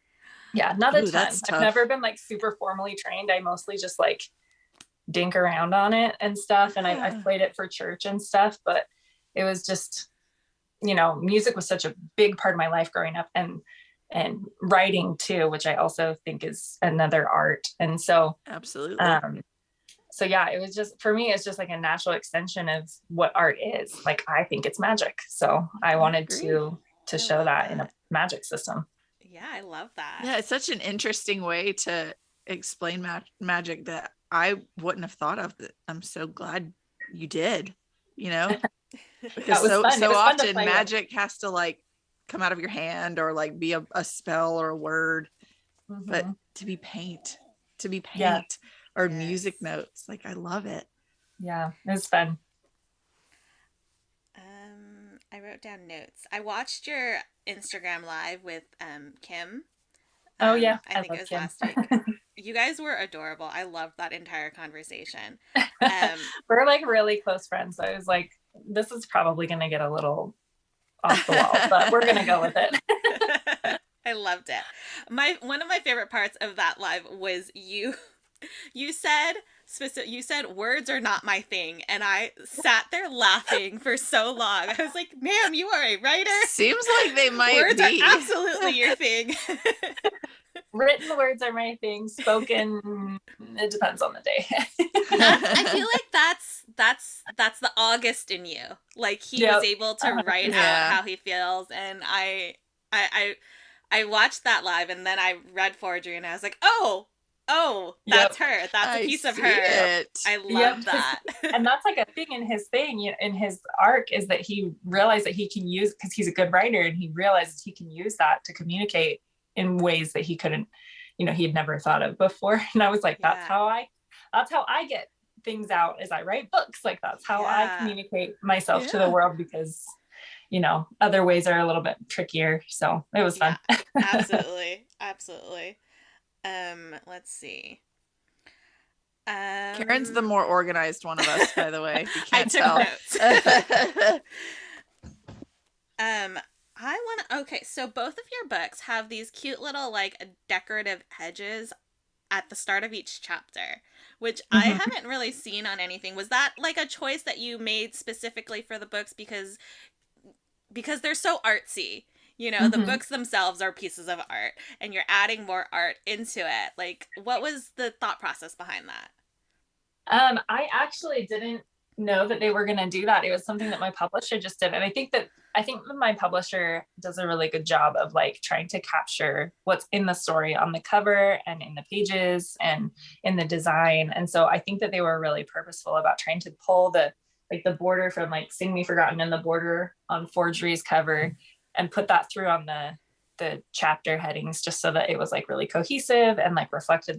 Yeah, not a Ooh, ton. that's I've tough. never been like super formally trained. I mostly just like dink around on it and stuff. And I've played it for church and stuff, but it was just, music was such a big part of my life growing up, and writing too, which I also think is another art. And so, Absolutely. so yeah, it was just, for me, it's just like a natural extension of what art is. Like, I think it's magic. So I wanted to I show love that in a magic system. Yeah, I love that. Yeah, it's such an interesting way to explain magic that I wouldn't have thought of. That I'm so glad you did, because That was so fun. It so was fun to often play with. magic has to like come out of your hand or like be a spell or a word, but Mhm. to be paint Yeah. or Yes. music notes, like I love it. Yeah, it was fun. I wrote down notes. I watched your Instagram live with Kim. Oh yeah, I I think it love was Kim. last week. You guys were adorable. I loved that entire conversation. We're like really close friends. So I was like, this is probably going to get a little off the wall, but we're going to go with it. I loved it. One of my favorite parts of that live was you. You said words are not my thing, and I sat there laughing for so long. I was like, "Ma'am, you are a writer. Seems like they might Words be. are absolutely your thing." Written words are my thing. Spoken, it depends on the day. I feel like that's the August in you. Like he was able to write out how he feels, and I watched that live, and then I read Forgery, and I was like, oh, that's her. That's a piece of her. I love that. And that's like a thing in his in his arc, is that he realized that he can use, because he's a good writer, and he realized he can use that to communicate in ways that he couldn't, he had never thought of before. And I was like, that's how I get things out, is I write books. Like that's how I communicate myself to the world, because other ways are a little bit trickier. So it was fun. Absolutely. Let's see. Karen's the more organized one of us, by the way, if you can't tell. Notes. Okay, so both of your books have these cute little like decorative hedges at the start of each chapter, which I haven't really seen on anything. Was that like a choice that you made specifically for the books because they're so artsy? The books themselves are pieces of art, and you're adding more art into it. Like, what was the thought process behind that? I actually didn't know that they were going to do that. It was something that my publisher just did. And I think that my publisher does a really good job of like trying to capture what's in the story on the cover and in the pages and in the design. And so I think that they were really purposeful about trying to pull the border from like Sing Me Forgotten and the border on Forgery's cover and put that through on the chapter headings, just so that it was like really cohesive and like reflected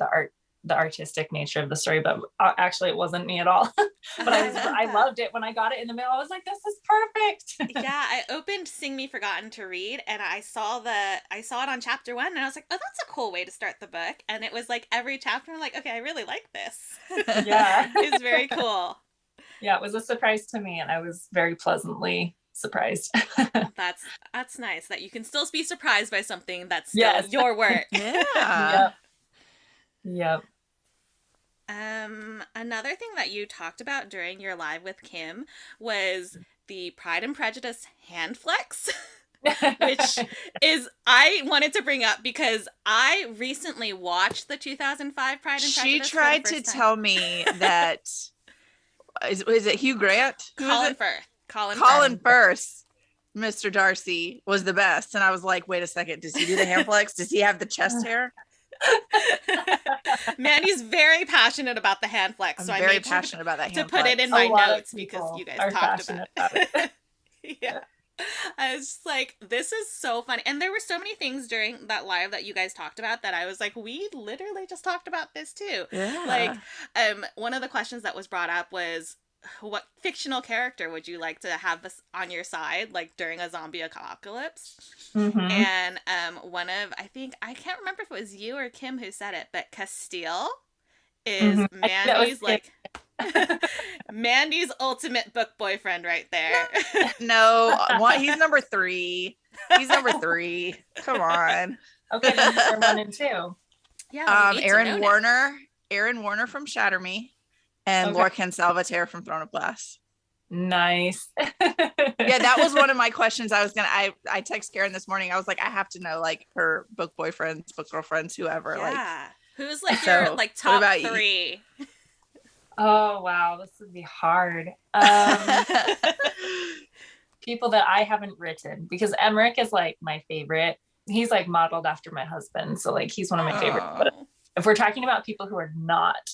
the artistic nature of the story. But actually it wasn't me at all. But I loved it when I got it in the mail. I was like, this is perfect. Yeah, I I opened Sing Me Forgotten to read, and I saw it on chapter 1, and I was like, oh, that's a cool way to start the book. And it was like every chapter, I'm like, okay, I really like this. Yeah. It's very cool. Yeah, it was a surprise to me, and I was very pleasantly surprised. That's nice that you can still be surprised by something that's still Yes. your work. Yeah. Yep. Another thing that you talked about during your live with Kim was the Pride and Prejudice hand flex, which is I wanted to bring up because I recently watched the 2005 Pride and Prejudice. She tried to tell me that is it Hugh Grant? Colin Firth. Colin Firth, Mr. Darcy, was the best. And I was like, wait a second, does he do the hand flex? Does he have the chest hair? Mandy's very passionate about the hand flex. I'm very passionate about that hand to flex. put it in my notes because you guys talked about it. Yeah. I was just like, this is so funny. And there were so many things during that live that you guys talked about that I was like, we literally just talked about this too. Yeah. Like, one of the questions that was brought up was, what fictional character would you like to have this on your side, like during a zombie apocalypse? Mm-hmm. And I can't remember if it was you or Kim who said it, but Castile is Mandy's like Mandy's ultimate book boyfriend right there. No, he's number 3. He's number 3. Come on. Okay, then they're 1 and 2. Yeah. Aaron Warner from Shatter Me, and Lorcan Salvatore from Throne of Glass. Nice. Yeah, that was one of my questions. I text Karen this morning. I was like, I have to know like her book boyfriends, book girlfriends, whoever. Yeah. Like, who's like your like top 3? Oh wow, this would be hard. People that I haven't written, because Emmerich is like my favorite. He's like modeled after my husband, so like he's one of my favorites. But if we're talking about people who are not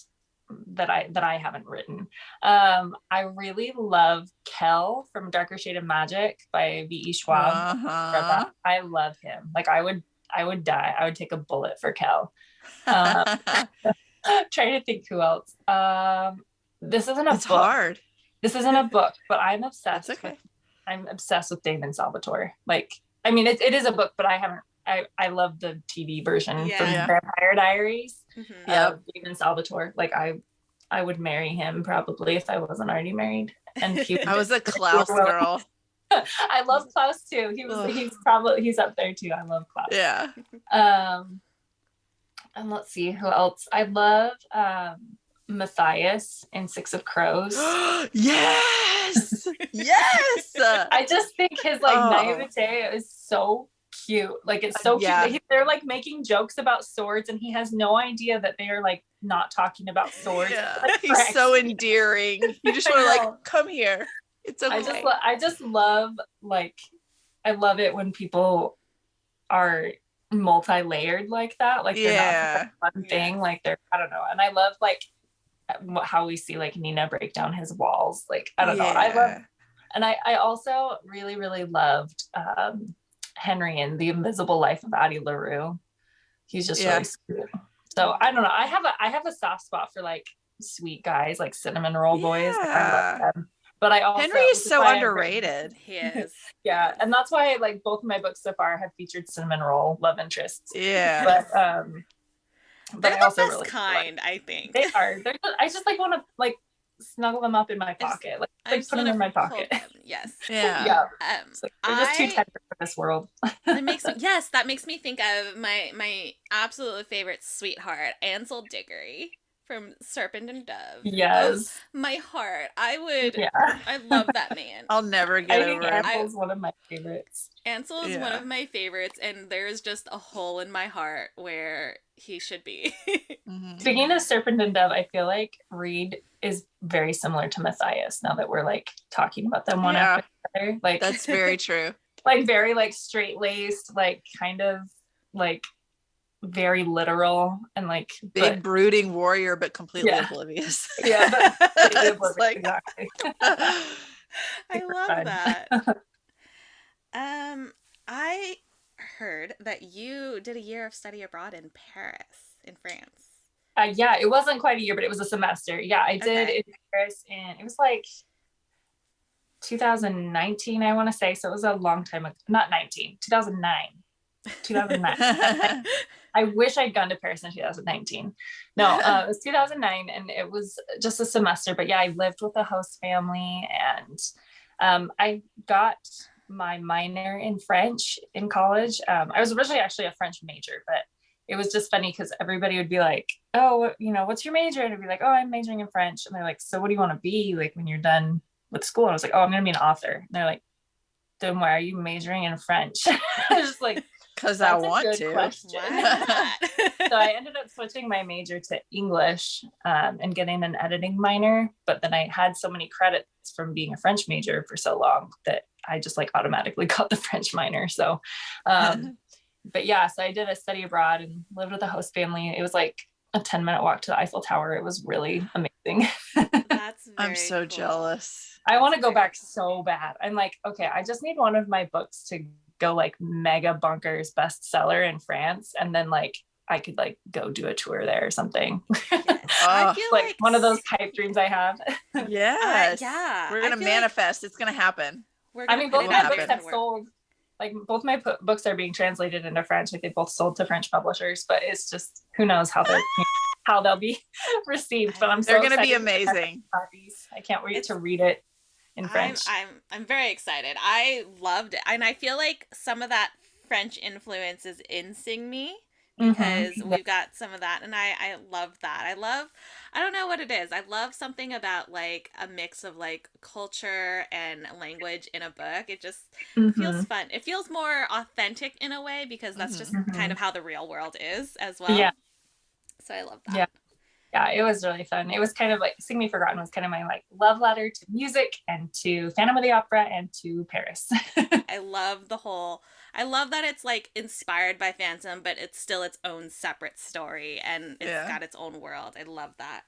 that I haven't written, I really love Kel from Darker Shade of Magic by V.E. Schwab. I love him. Like I would die. I would take a bullet for Kel. Trying to think who else. This isn't a book. Hard. This isn't a book, but I'm obsessed. That's okay. I'm obsessed with Damon Salvatore. Like, I mean, it is a book, but I love the TV version from Vampire Diaries. Mm-hmm. Damon Salvatore. Like, I would marry him probably if I wasn't already married. And I was a Klaus girl. I love Klaus too. He's up there too. I love Klaus. Yeah. And let's see who else. I love Matthias in Six of Crows. Yes. Yes. I just think his naivete is so cute. Like it's so cute. They're like making jokes about swords and he has no idea that they are like not talking about swords. Yeah. He's so endearing. You just want to like come here. It's okay. I just love I love it when people are multi-layered like that. Like they're not just a fun thing. Like they're, I don't know. And I love like how we see like Nina break down his walls. Like, I don't know. I love, and I also really, really loved Henry in The Invisible Life of Addie LaRue. He's just really sweet. So I don't know. I have a soft spot for like sweet guys, like cinnamon roll boys. Like, I love them. But I also Henry is so underrated. He is. Yeah, and that's why like both of my books so far have featured cinnamon roll love interests. Yeah, but they're I also the best really kind. I think they are. I just like want to like snuggle them up in my pocket, like put them in my pocket. Yes. Yeah. So they're just too tender for this world. That makes me think of my absolute favorite sweetheart, Ansel Diggory from Serpent and Dove. Yes. My heart. I love that man. I'll never get over it. Ansel's one of my favorites. Ansel is one of my favorites, and there's just a hole in my heart where he should be. Mm-hmm. Speaking of Serpent and Dove, I feel like Reed is very similar to Matthias now that we're like talking about them one after the other. Like that's very true. Like very like straight-laced, like kind of like very literal and like big brooding warrior but completely oblivious. But like, exactly. I love that. I heard that you did a year of study abroad in Paris, in France. It wasn't quite a year, but it was a semester. I did in Paris, and it was like 2019, I want to say. So it was a long time ago. Not 19, 2009. I wish I'd gone to Paris in 2019. No, it was 2009, and it was just a semester. But yeah, I lived with a host family, and I got my minor in French in college. I was originally actually a French major, but it was just funny because everybody would be like, oh, what's your major? And I'd be like, oh, I'm majoring in French. And they're like, so what do you want to be like when you're done with school? And I was like, oh, I'm going to be an author. And they're like, then why are you majoring in French? I was just like, because I want to. So I ended up switching my major to English and getting an editing minor. But then I had so many credits from being a French major for so long that I just like automatically got the French minor. So, but yeah, so I did a study abroad and lived with a host family. It was like a 10-minute walk to the Eiffel Tower. It was really amazing. That's I'm so cool. jealous. I want to go back so bad. I'm like, okay, I just need one of my books to go like mega bonkers bestseller in France, and then like I could like go do a tour there or something. Yes. I feel like one of those pipe dreams I have. Yes. Yeah. We're gonna manifest. It's gonna happen. I mean, both my books have sold. Like both my books are being translated into French. Like they both sold to French publishers, but it's just who knows how they'll be received. But they're going to be amazing. I can't wait to read it in French. I'm very excited. I loved it, and I feel like some of that French influence is in Sing Me, because we've got some of that, and I love that. I don't know what it is. I love something about like a mix of like culture and language in a book. It just feels fun. It feels more authentic in a way, because that's just kind of how the real world is as well. Yeah. So I love that. Yeah, it was really fun. It was kind of like Sing Me Forgotten was kind of my like love letter to music and to Phantom of the Opera and to Paris. I love that it's like inspired by Phantom, but it's still its own separate story, and it's got its own world. I love that.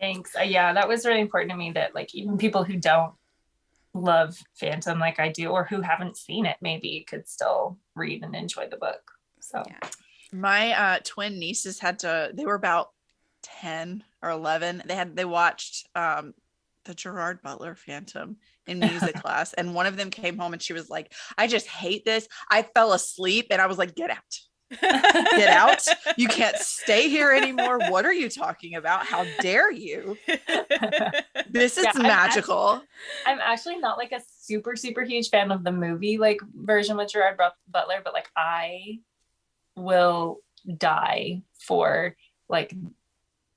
Thanks. Yeah, that was really important to me, that like even people who don't love Phantom like I do, or who haven't seen it maybe, could still read and enjoy the book. So my twin nieces they were about 10 or 11. They watched the Gerard Butler Phantom in music class, and one of them came home and she was like, I just hate this. I fell asleep. And I was like, get out. Get out. You can't stay here anymore. What are you talking about? How dare you? This is magical. I'm actually not like a super huge fan of the movie like version with Gerard Butler, but like I will die for like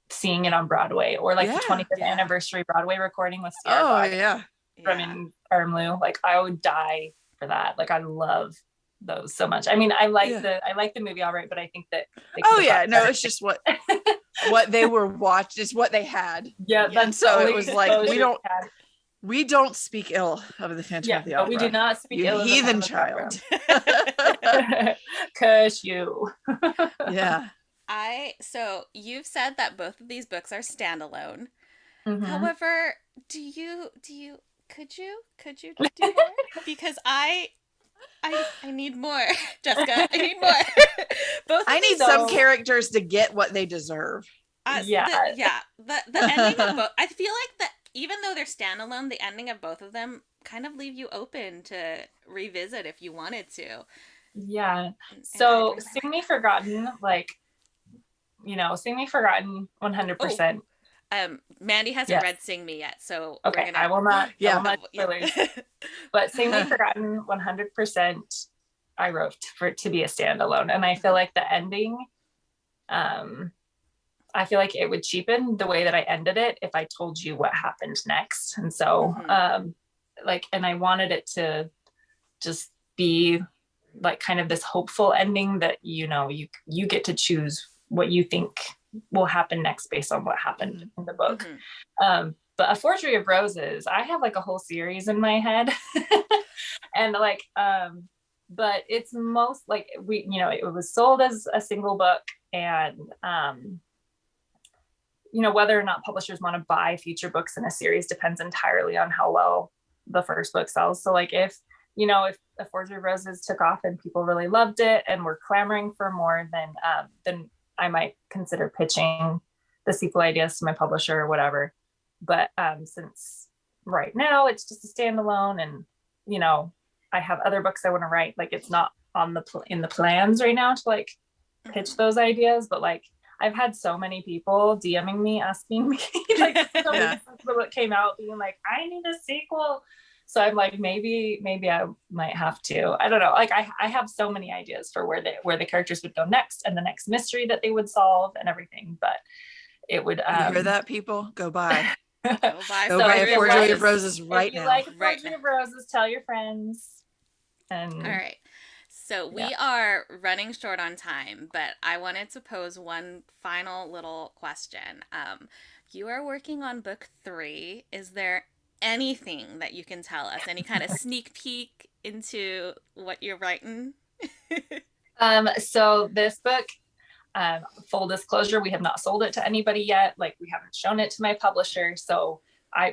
seeing it on Broadway, or like the 25th anniversary Broadway recording with Sierra from In Armlou. Like I would die for that. Like I love those so much. I mean, I like the movie all right, but I think that it's just what they were watched is what they had. And so it was like we don't speak ill of the Phantom of the Opera. We do not speak ill of the heathen child. Curse you. So you've said that both of these books are standalone. However, could you do more? Because I need more, Jessica. I need more. I need some characters to get what they deserve. The ending of both. I feel like even though they're standalone, the ending of both of them kind of leave you open to revisit if you wanted to. Yeah. So Sing Me Forgotten, like, Sing Me Forgotten 100%. Mandy hasn't read Sing Me yet, so okay, I will not. But Sing Me Forgotten 100%. I wrote for it to be a standalone, and I feel like the ending, I feel like it would cheapen the way that I ended it if I told you what happened next, and so and I wanted it to just be like kind of this hopeful ending that you get to choose what you think will happen next based on what happened in the book. But A Forgery of Roses, I have like a whole series in my head. And like but it's most like it was sold as a single book, and whether or not publishers want to buy future books in a series depends entirely on how well the first book sells. So like if A Forgery of Roses took off and people really loved it and were clamoring for more, then I might consider pitching the sequel ideas to my publisher or whatever. But since right now it's just a standalone, and you know, I have other books I want to write. Like it's not on the in the plans right now to like pitch those ideas, but like I've had so many people DMing me asking me like Yeah. the book came out being like, I need a sequel. So I'm like, maybe I might have to. I don't know. Like I have so many ideas for where the characters would go next and the next mystery that they would solve and everything. But it would You hear that, people? Go buy. Go buy Go buy if Forgery you of Roses right if you now. like Right Forgery of Roses, tell your friends. And All right. So we are running short on time, but I wanted to pose one final little question. You are working on book 3. Is there anything that you can tell us? Any kind of sneak peek into what you're writing? So this book, full disclosure, we have not sold it to anybody yet. Like we haven't shown it to my publisher. So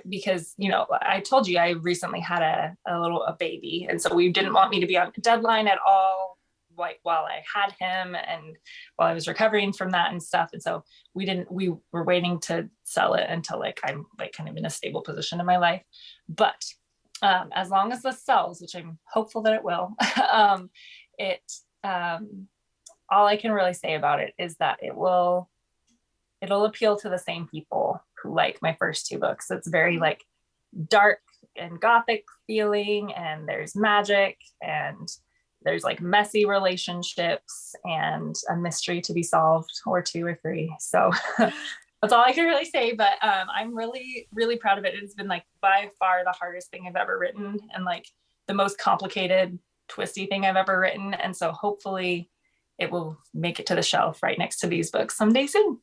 because you know, I told you I recently had a baby, and so we didn't want me to be on a deadline at all, like while I had him and while I was recovering from that and stuff. And so we were waiting to sell it until like I'm like kind of in a stable position in my life. But as long as this sells, which I'm hopeful that it will, it all I can really say about it is that it'll appeal to the same people who like my first 2 books. It's very like dark and gothic feeling, and there's magic, and there's like messy relationships and a mystery to be solved, or 2 or 3. So that's all I can really say. But I'm really, really proud of it. It's been like by far the hardest thing I've ever written, and like the most complicated, twisty thing I've ever written. And so hopefully it will make it to the shelf right next to these books someday soon.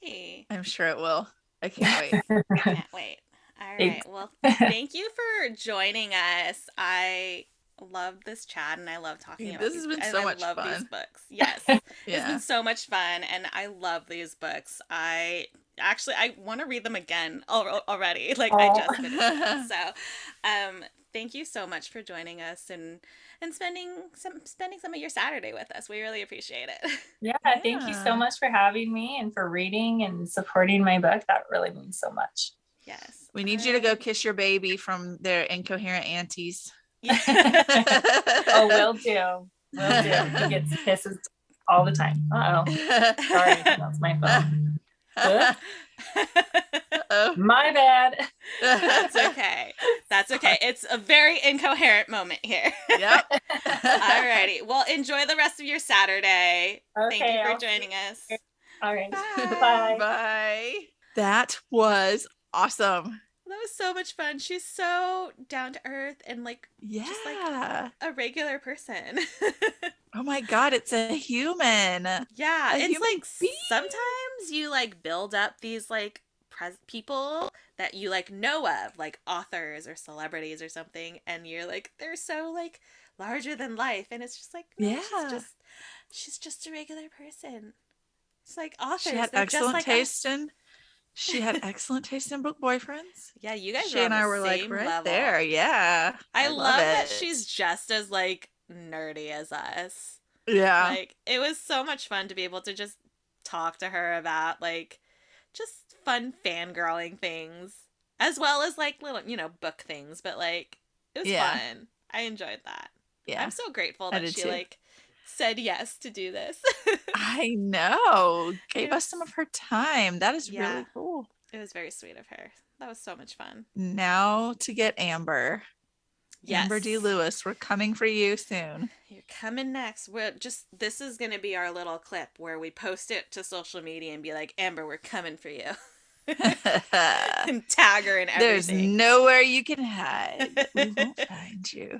Yay. I'm sure it will. I can't wait. I can't wait. All right. Well, thank you for joining us. I love this chat, and I love talking about this has been so much fun. These books. Yes. It's been so much fun, and I love these books. I want to read them again already. Like I just finished them. So thank you so much for joining us and spending some of your Saturday with us. We really appreciate it. Yeah, thank you so much for having me and for reading and supporting my book. That really means so much. Yes. We need you to go kiss your baby from their incoherent aunties. Yeah. Oh, will do. He gets kisses all the time. Sorry, that's my phone. My bad. That's okay. It's a very incoherent moment here. Yep. Alrighty. Well, enjoy the rest of your Saturday. Okay, thank you for joining us. All right. Bye. Bye. That was awesome. That was so much fun. She's so down to earth and like just like a regular person. Oh my God, it's a human. Yeah, it's like being. Sometimes you like build up these like people that you like know of, like authors or celebrities or something, and you're like, they're so like larger than life, and it's just like, no, she's just a regular person. It's like authors. She had excellent taste in. She had excellent taste in book boyfriends. Yeah, you guys. She and I were like right level. There. Yeah, I love that she's just as like nerdy as us. Yeah, like it was so much fun to be able to just talk to her about like just fun fangirling things, as well as like little book things. But like it was fun. I enjoyed that. Yeah, I'm so grateful that she like said yes to do this. I know. Gave us some of her time. That is really cool. It was very sweet of her. That was so much fun. Now to get Amber. Yes. Amber D. Lewis, we're coming for you soon. You're coming next. This is going to be our little clip where we post it to social media and be like, Amber, we're coming for you. And tag her and everything. There's nowhere you can hide. We won't find you.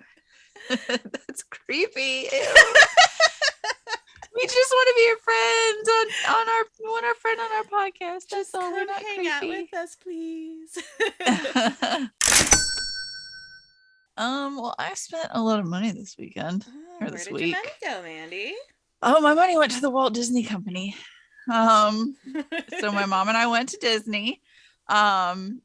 That's creepy. We just want to be your friends on our friend on our podcast. That's all. We're not hang creepy. Out with us, please. Well, I spent a lot of money this weekend or this week. Where did your money go, Mandy? Oh, my money went to the Walt Disney Company. So my mom and I went to Disney. And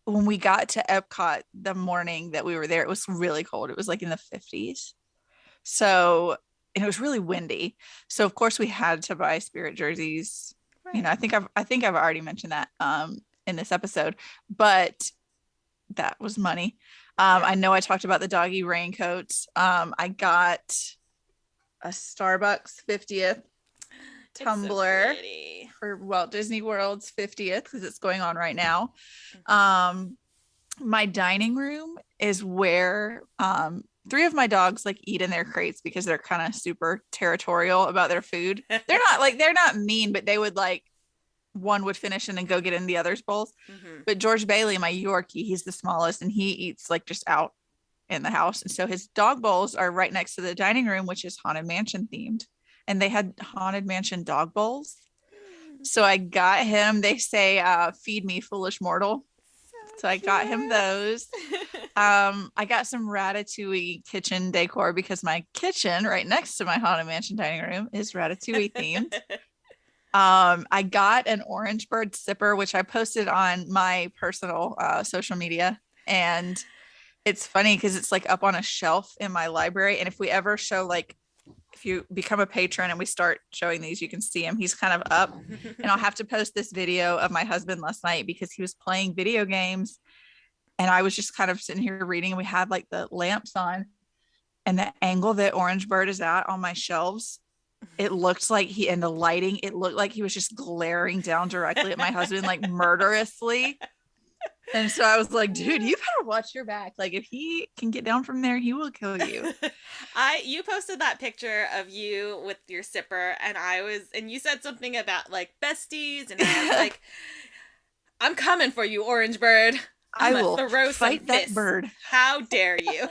when we got to Epcot the morning that we were there, it was really cold. It was like in the 50s. So, and it was really windy. So of course we had to buy Spirit jerseys. Right. I think I've already mentioned that. in this episode, but that was money. I know I talked about the doggy raincoats. I got a Starbucks 50th tumbler for Walt Disney World's 50th because it's going on right now. My dining room is where 3 of my dogs like eat in their crates because they're kind of super territorial about their food. They're not mean, but they would like, one would finish and then go get in the other's bowls. But George Bailey, my Yorkie, he's the smallest and he eats like just out in the house. And so his dog bowls are right next to the dining room, which is Haunted Mansion themed. And they had Haunted Mansion dog bowls. So I got him, they say, feed me, foolish mortal. So I got him those. I got some Ratatouille kitchen decor because my kitchen right next to my Haunted Mansion dining room is Ratatouille themed. I got an orange bird sipper, which I posted on my personal social media. And it's funny because it's like up on a shelf in my library. And if we ever show, like, if you become a patron and we start showing these, you can see him. He's kind of up. And I'll have to post this video of my husband last night because he was playing video games. And I was just kind of sitting here reading, and we had like the lamps on, and the angle that orange bird is at on my shelves, it looked like and the lighting, it looked like he was just glaring down directly at my husband, like murderously. And so I was like, dude, you better watch your back. Like, if he can get down from there, he will kill you. You posted that picture of you with your sipper, and you said something about like besties, and I was like, I'm coming for you, orange bird. I will fight that bird. How dare you?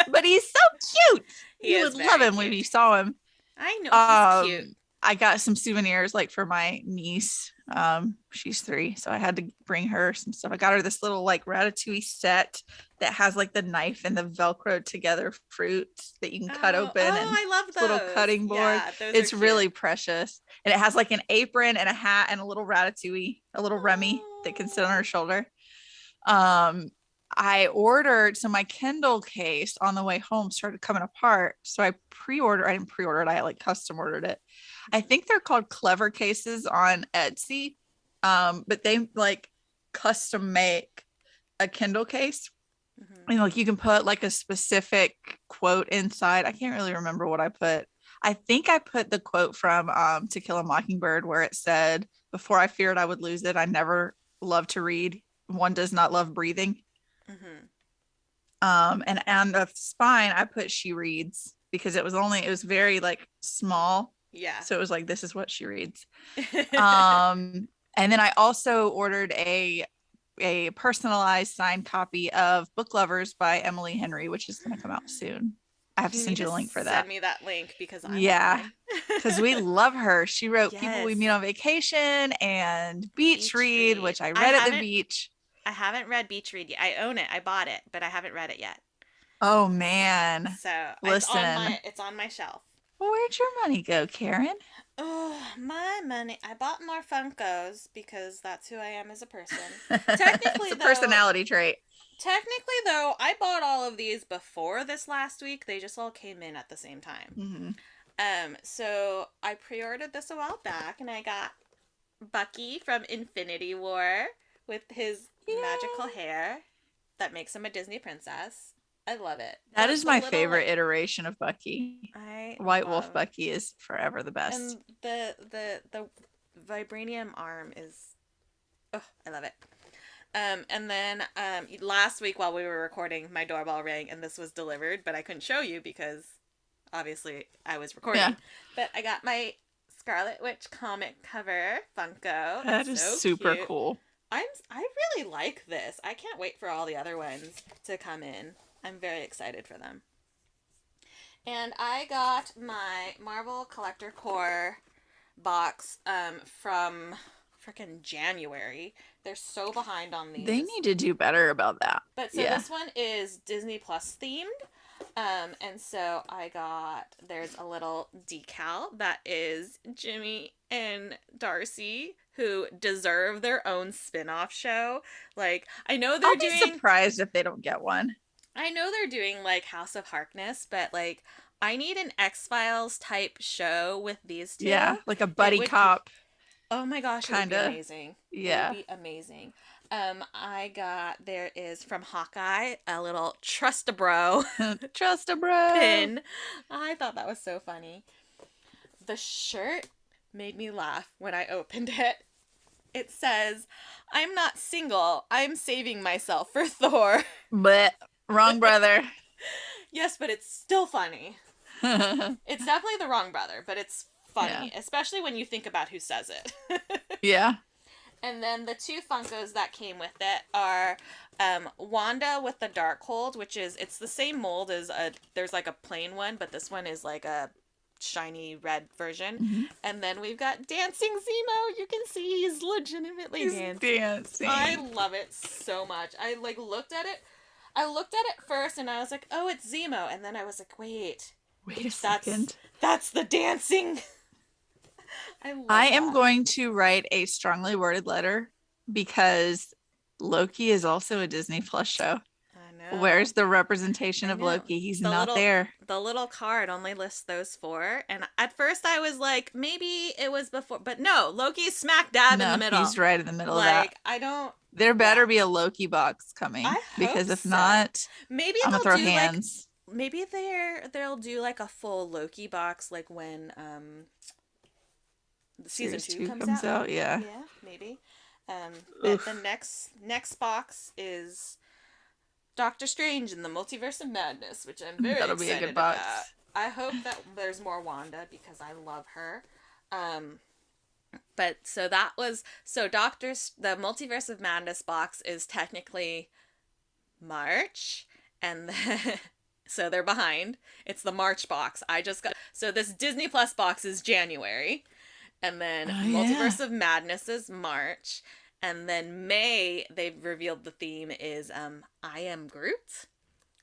But he's so cute. You would love him when you saw him. I know, he's cute. I got some souvenirs like for my niece. She's 3, so I had to bring her some stuff. I got her this little like Ratatouille set that has like the knife and the Velcro together fruits that you can cut open. And I love those. Little cutting board. Yeah, it's really precious. And it has like an apron and a hat and a little Ratatouille, a little Remy that can sit on her shoulder. I ordered, so my Kindle case on the way home started coming apart. So I didn't pre-order it. I like custom ordered it. I think they're called Clever Cases on Etsy. But they like custom make a Kindle case. And like you can put like a specific quote inside. I can't really remember what I put. I think I put the quote from To Kill a Mockingbird where it said, "Before I feared I would lose it, I never loved to read. One does not love breathing." And on the spine I put "She reads" because it was very like small. Yeah. So it was like, this is what she reads. And then I also ordered a personalized signed copy of Book Lovers by Emily Henry, which is going to come out soon. I have to send you a link for that. Send me that link because because we love her. She wrote People We Meet on Vacation and Beach Read, which I read at the beach. I haven't read Beach Read yet. I own it. I bought it, but I haven't read it yet. Oh man. So listen, it's on my shelf. Where'd your money go, Karen? Oh, my money. I bought more Funkos because that's who I am as a person. Technically, it's a personality trait. Technically, though, I bought all of these before this last week. They just all came in at the same time. So I pre-ordered this a while back, and I got Bucky from Infinity War with his magical hair that makes him a Disney princess. I love it. That is my favorite iteration of Bucky. White Wolf Bucky is forever the best. And the vibranium arm is, I love it. And then last week while we were recording, my doorbell rang and this was delivered, but I couldn't show you because obviously I was recording. Yeah. But I got my Scarlet Witch comic cover Funko. That is so super cool. I really like this. I can't wait for all the other ones to come in. I'm very excited for them. And I got my Marvel Collector Core box from freaking January. They're so behind on these. They need to do better about that. But so this one is Disney Plus themed. And so there's a little decal that is Jimmy and Darcy, who deserve their own spin-off show. Like, I know I'll be surprised if they don't get one. I know they're doing like House of Harkness, but like I need an X-Files type show with these two. Yeah, like a buddy cop. Oh my gosh, it would be Kinda. amazing. It would Yeah. be amazing. There is from Hawkeye a little Trust a Bro Trust a bro. pin. I thought that was so funny. The shirt made me laugh when I opened it. It says, "I'm not single. I'm saving myself for Thor." But wrong brother. Yes, but it's still funny. It's definitely the wrong brother, but it's funny, especially when you think about who says it. Yeah. And then the two Funkos that came with it are Wanda with the Darkhold, which is, it's the same mold as there's like a plain one, but this one is like a shiny red version. Mm-hmm. And then we've got Dancing Zemo. You can see he's legitimately dancing. I love it so much. I like looked at it. I looked at it first and I was like, oh, it's Zemo. And then I was like, wait a second. That's the dancing. I am going to write a strongly worded letter because Loki is also a Disney Plus show. I know. Where's the representation of Loki? He's not there. The little card only lists those 4. And at first I was like, maybe it was before. But no, Loki's smack dab in the middle. He's right in the middle of that. I don't... There better be a Loki box coming. Because if not, maybe I'm going to throw hands. Maybe they'll do like a full Loki box like when season 2 comes out. Yeah, maybe. But the next box is Doctor Strange in the Multiverse of Madness, which I'm very excited be a good box. About. I hope that there's more Wanda because I love her. But so that was the Multiverse of Madness box is technically March, and then so they're behind. It's the March box. So this Disney Plus box is January. And then Multiverse of Madness is March. And then May, they've revealed the theme is I Am Groot.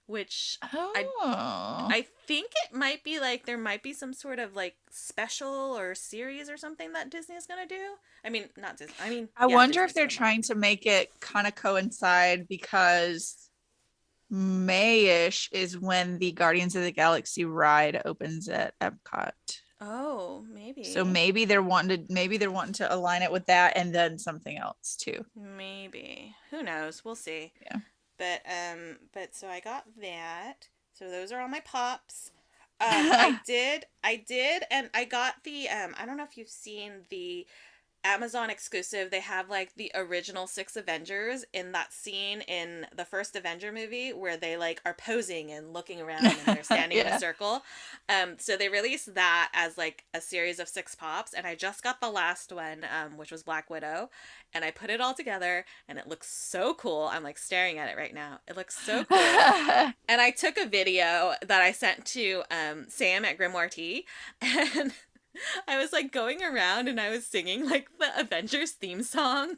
Which I think it might be like there might be some sort of like special or series or something that Disney is going to do. I mean, not Disney. I wonder if they're trying to make it kind of coincide because May-ish is when the Guardians of the Galaxy ride opens at Epcot. Oh, maybe. So maybe they're wanting to align it with that and then something else too. Maybe. Who knows? We'll see. Yeah. But so I got that. So those are all my pops. I did, and I got the I don't know if you've seen the Amazon exclusive. They have like the original 6 Avengers in that scene in the first Avenger movie where they like are posing and looking around and they're standing in a circle. So they released that as like a series of 6 pops, and I just got the last one, which was Black Widow, and I put it all together and it looks so cool. I'm like staring at it right now. It looks so cool. And I took a video that I sent to Sam at Grimoire Tea, and I was like going around and I was singing like the Avengers theme song.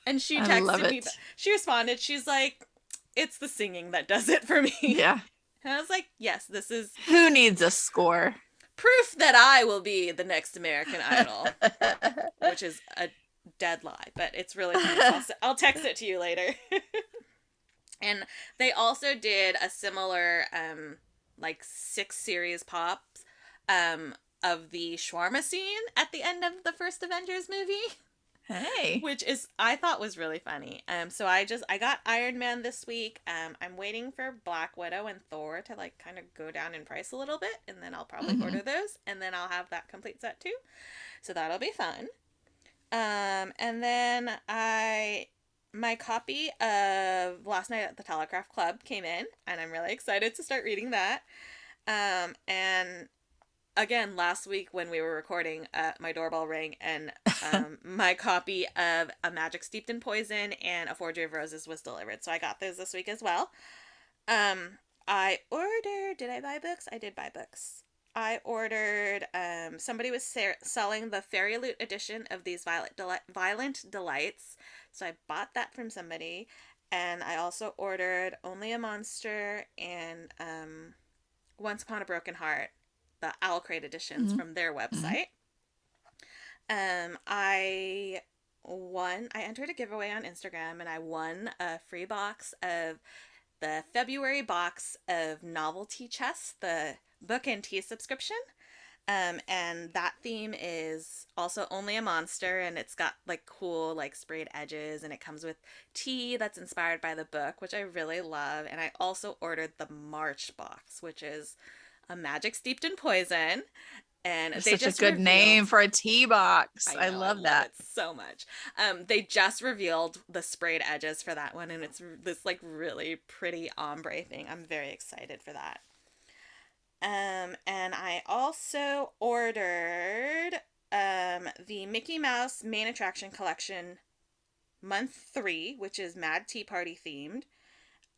And she texted me. She responded. She's like, "It's the singing that does it for me." Yeah. And I was like, "Yes, this is who needs a score? Proof that I will be the next American Idol," which is a dead lie, but it's really funny. So I'll text it to you later. And they also did a similar like 6 series pops of the shawarma scene at the end of the first Avengers movie. Hey. Which I thought was really funny. So I got Iron Man this week. I'm waiting for Black Widow and Thor to like kind of go down in price a little bit, and then I'll probably order those, and then I'll have that complete set too. So that'll be fun. And then my copy of Last Night at the Telegraph Club came in, and I'm really excited to start reading that. And again, last week when we were recording, my doorbell rang, and my copy of A Magic Steeped in Poison and A Forgery of Roses was delivered. So I got those this week as well. Did I buy books? I did buy books. I ordered, somebody was selling the Fairy Loot edition of these Violent Delights. So I bought that from somebody. And I also ordered Only a Monster and Once Upon a Broken Heart, the Owl Crate editions from their website. I entered a giveaway on Instagram, and I won a free box of the February box of Novelty Chess, the book and tea subscription. And that theme is also only a monster, and it's got like cool like sprayed edges, and it comes with tea that's inspired by the book, which I really love. And I also ordered the March box, which is a magic steeped in poison. And That's they such a just good name revealed, for a tea box. I I know, I love love that. it so much. They just revealed the sprayed edges for that one, and it's this like really pretty ombre thing. I'm very excited for that. And I also ordered the Mickey Mouse Main Attraction Collection Month 3, which is Mad Tea Party themed.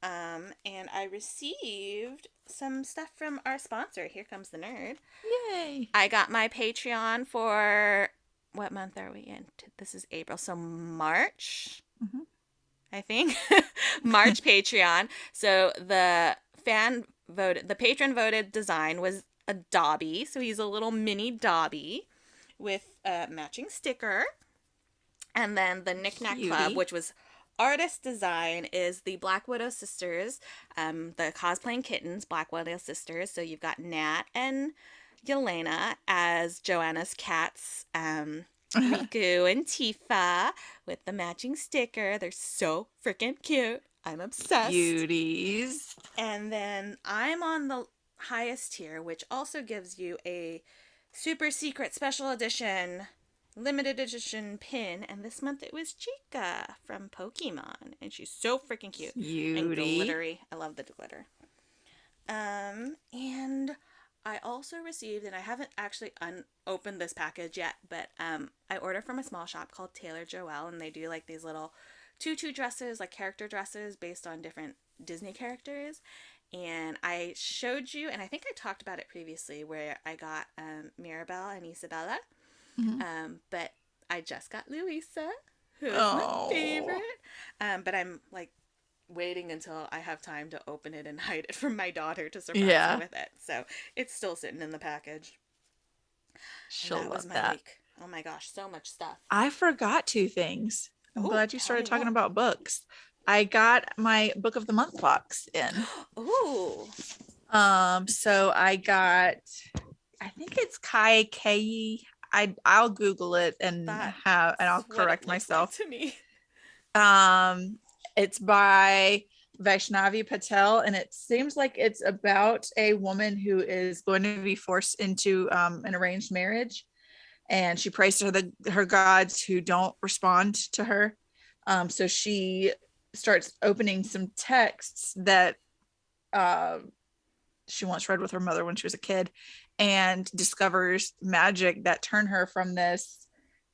And I received some stuff from our sponsor. Here comes the nerd. Yay. I got my Patreon for, what month are we in? This is April, so March, I think. March Patreon. So the patron voted design was a Dobby. So he's a little mini Dobby with a matching sticker. And then the Knick-Knack Club, which was artist design, is the Black Widow sisters, the cosplaying kittens, Black Widow sisters. So you've got Nat and Yelena as Joanna's cats, Riku and Tifa with the matching sticker. They're so freaking cute. I'm obsessed. Beauties. And then I'm on the highest tier, which also gives you a super secret special edition limited edition pin, and this month it was Chica from Pokemon, and she's so freaking cute. Beauty. And glittery. I love the glitter. And I also received, and I haven't actually unopened this package yet, but I ordered from a small shop called Taylor Joelle, and they do like these little tutu dresses, like character dresses based on different Disney characters. And I showed you, and I think I talked about it previously, where I got Mirabelle and Isabella. But I just got Louisa, who's my favorite. But I'm like waiting until I have time to open it and hide it from my daughter to surprise her with it. So it's still sitting in the package. She'll love that. Week. Oh my gosh, so much stuff. I forgot 2 things. I'm glad you started talking more about books. I got my book of the month box in. Ooh. So I got, I think it's Kai Kei. I'll Google it and I'll correct myself. Like to me. It's by Vaishnavi Patel, and it seems like it's about a woman who is going to be forced into an arranged marriage, and she prays to her gods who don't respond to her. So she starts opening some texts that she once read with her mother when she was a kid, and discovers magic that turn her from this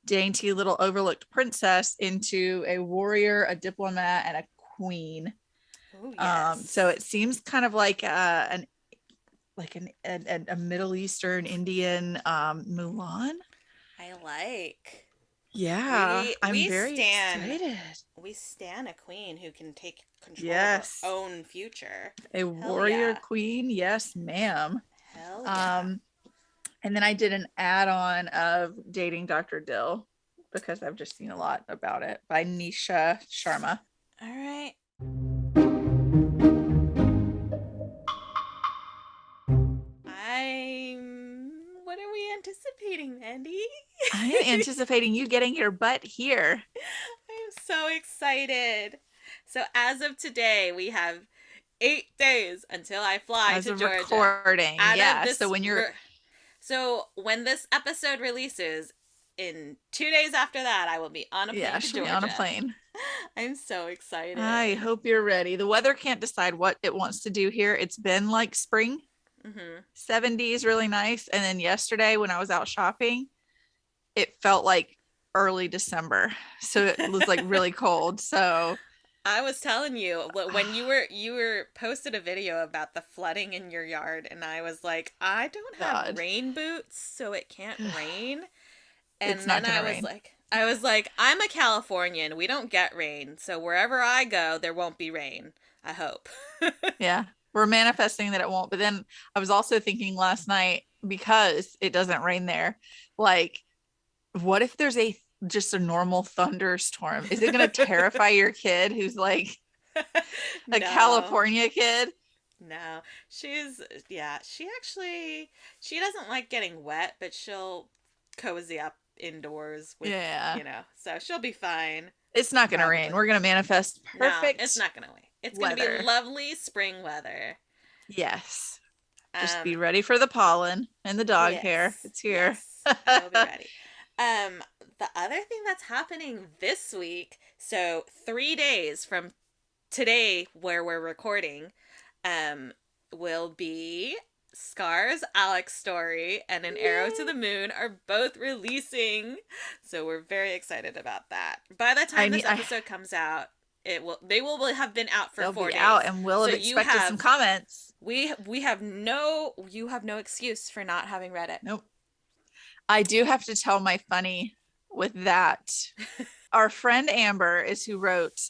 dainty little overlooked princess into a warrior, a diplomat, and a queen. Ooh, yes. So it seems kind of like a Middle Eastern Indian Mulan. I like. Yeah, I'm very excited. We stan a queen who can take control of her own future. A warrior queen, yes, ma'am. Hell yeah. And then I did an add-on of Dating Dr. Dill because I've just seen a lot about it by Nisha Sharma. All right. What are we anticipating, Mandy? I am anticipating you getting your butt here. I'm so excited. So as of today, we have 8 days until I fly as to of Georgia. Recording, yeah. So when this episode releases, in 2 days after that, I will be on a plane to Georgia. Be on a plane. I'm so excited. I hope you're ready. The weather can't decide what it wants to do here. It's been like spring. 70s, really nice. And then yesterday when I was out shopping, it felt like early December. So it was like really cold. So I was telling you when you were posted a video about the flooding in your yard, and I was like, I don't have rain boots, so it can't rain. And then I was like, I'm a Californian. We don't get rain. So wherever I go, there won't be rain. I hope. Yeah, we're manifesting that it won't. But then I was also thinking last night, because it doesn't rain there, like, what if there's just a normal thunderstorm? Is it going to terrify your kid who's like a California kid? No, she doesn't like getting wet, but she'll cozy up indoors with, Yeah. so she'll be fine. It's not going to Probably. rain. We're going to manifest No, perfect it's not gonna wait. It's gonna be weather. lovely spring weather. Yes. Just be ready for the pollen and the dog hair. It's here. Yes, I will be ready. The other thing that's happening this week, so 3 days from today, where we're recording, will be Scar's Alex story and An Arrow to the Moon are both releasing. So we're very excited about that. By the time this episode comes out, they will have been out for 4 days. They'll be out, and we'll have expected some comments. You have no excuse for not having read it. Nope. I do have to tell my funny with that. Our friend Amber is who wrote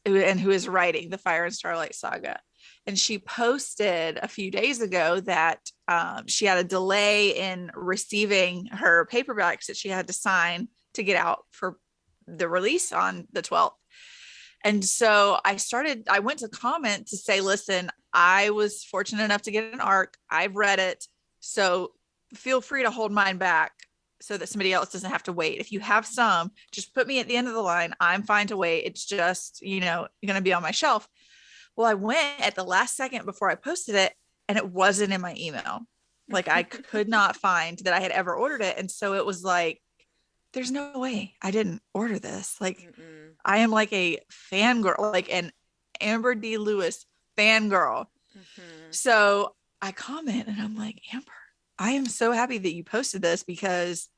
and who is writing the Fire and Starlight saga. And she posted a few days ago that she had a delay in receiving her paperbacks that she had to sign to get out for the release on the 12th. And so I went to comment to say, listen, I was fortunate enough to get an ARC. I've read it. So feel free to hold mine back so that somebody else doesn't have to wait. If you have some, just put me at the end of the line. I'm fine to wait. It's just, going to be on my shelf. Well, I went at the last second before I posted it, and it wasn't in my email. Like, I could not find that I had ever ordered it. And so it was like, there's no way I didn't order this. Like, I am like a fangirl, like an Amber D. Lewis fangirl. So I comment and I'm like, Amber, I am so happy that you posted this because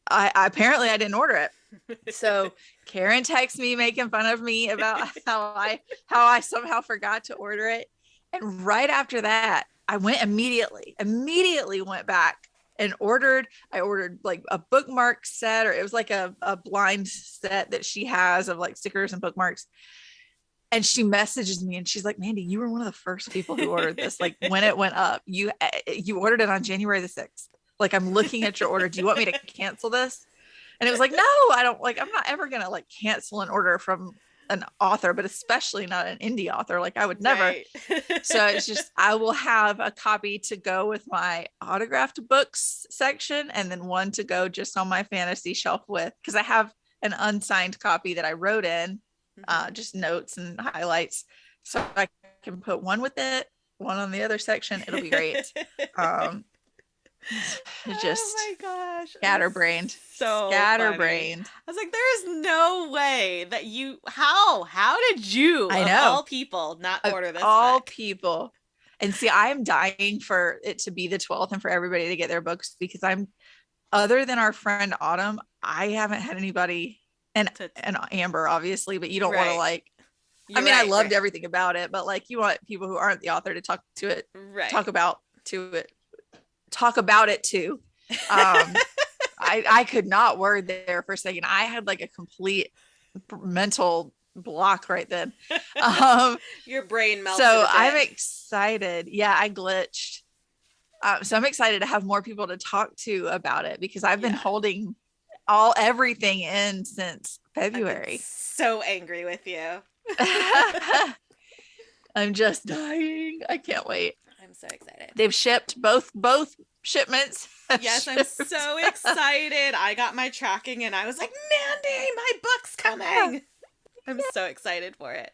I apparently I didn't order it. So Karen texts me making fun of me about how I somehow forgot to order it. And right after that, I went immediately went back and I ordered like a bookmark set, or it was like a blind set that she has of like stickers and bookmarks. And she messages me and she's like, Mandy, you were one of the first people who ordered this. Like, when it went up, you ordered it on January the 6th. Like, I'm looking at your order. Do you want me to cancel this? And it was like, no, I don't. Like, I'm not ever going to like cancel an order from an author, but especially not an indie author. Like, I would never. Right. So it's just, I will have a copy to go with my autographed books section, and then one to go just on my fantasy shelf with, because I have an unsigned copy that I wrote in, just notes and highlights. So I can put one with it, one on the other section. It'll be great. Just oh my gosh, scatterbrained. So scatterbrained. I was like, there's no way that how did you, I know, of all people, not order this all book? People. And see, I am dying for it to be the 12th and for everybody to get their books, because other than our friend Autumn, I haven't had anybody, and Amber obviously, but you don't want to like, I mean, I loved everything about it, but like, you want people who aren't the author to talk about it too. I could not word there for a second. I had like a complete mental block right then. Your brain melted. So I'm excited. Yeah, I glitched. So I'm excited to have more people to talk to about it, because I've been holding everything in since February. So angry with you. I'm just dying. I can't wait. I'm so excited. They've shipped both shipments. Yes, I'm so excited. I got my tracking and I was like, Mandy, my book's coming. I'm so excited for it.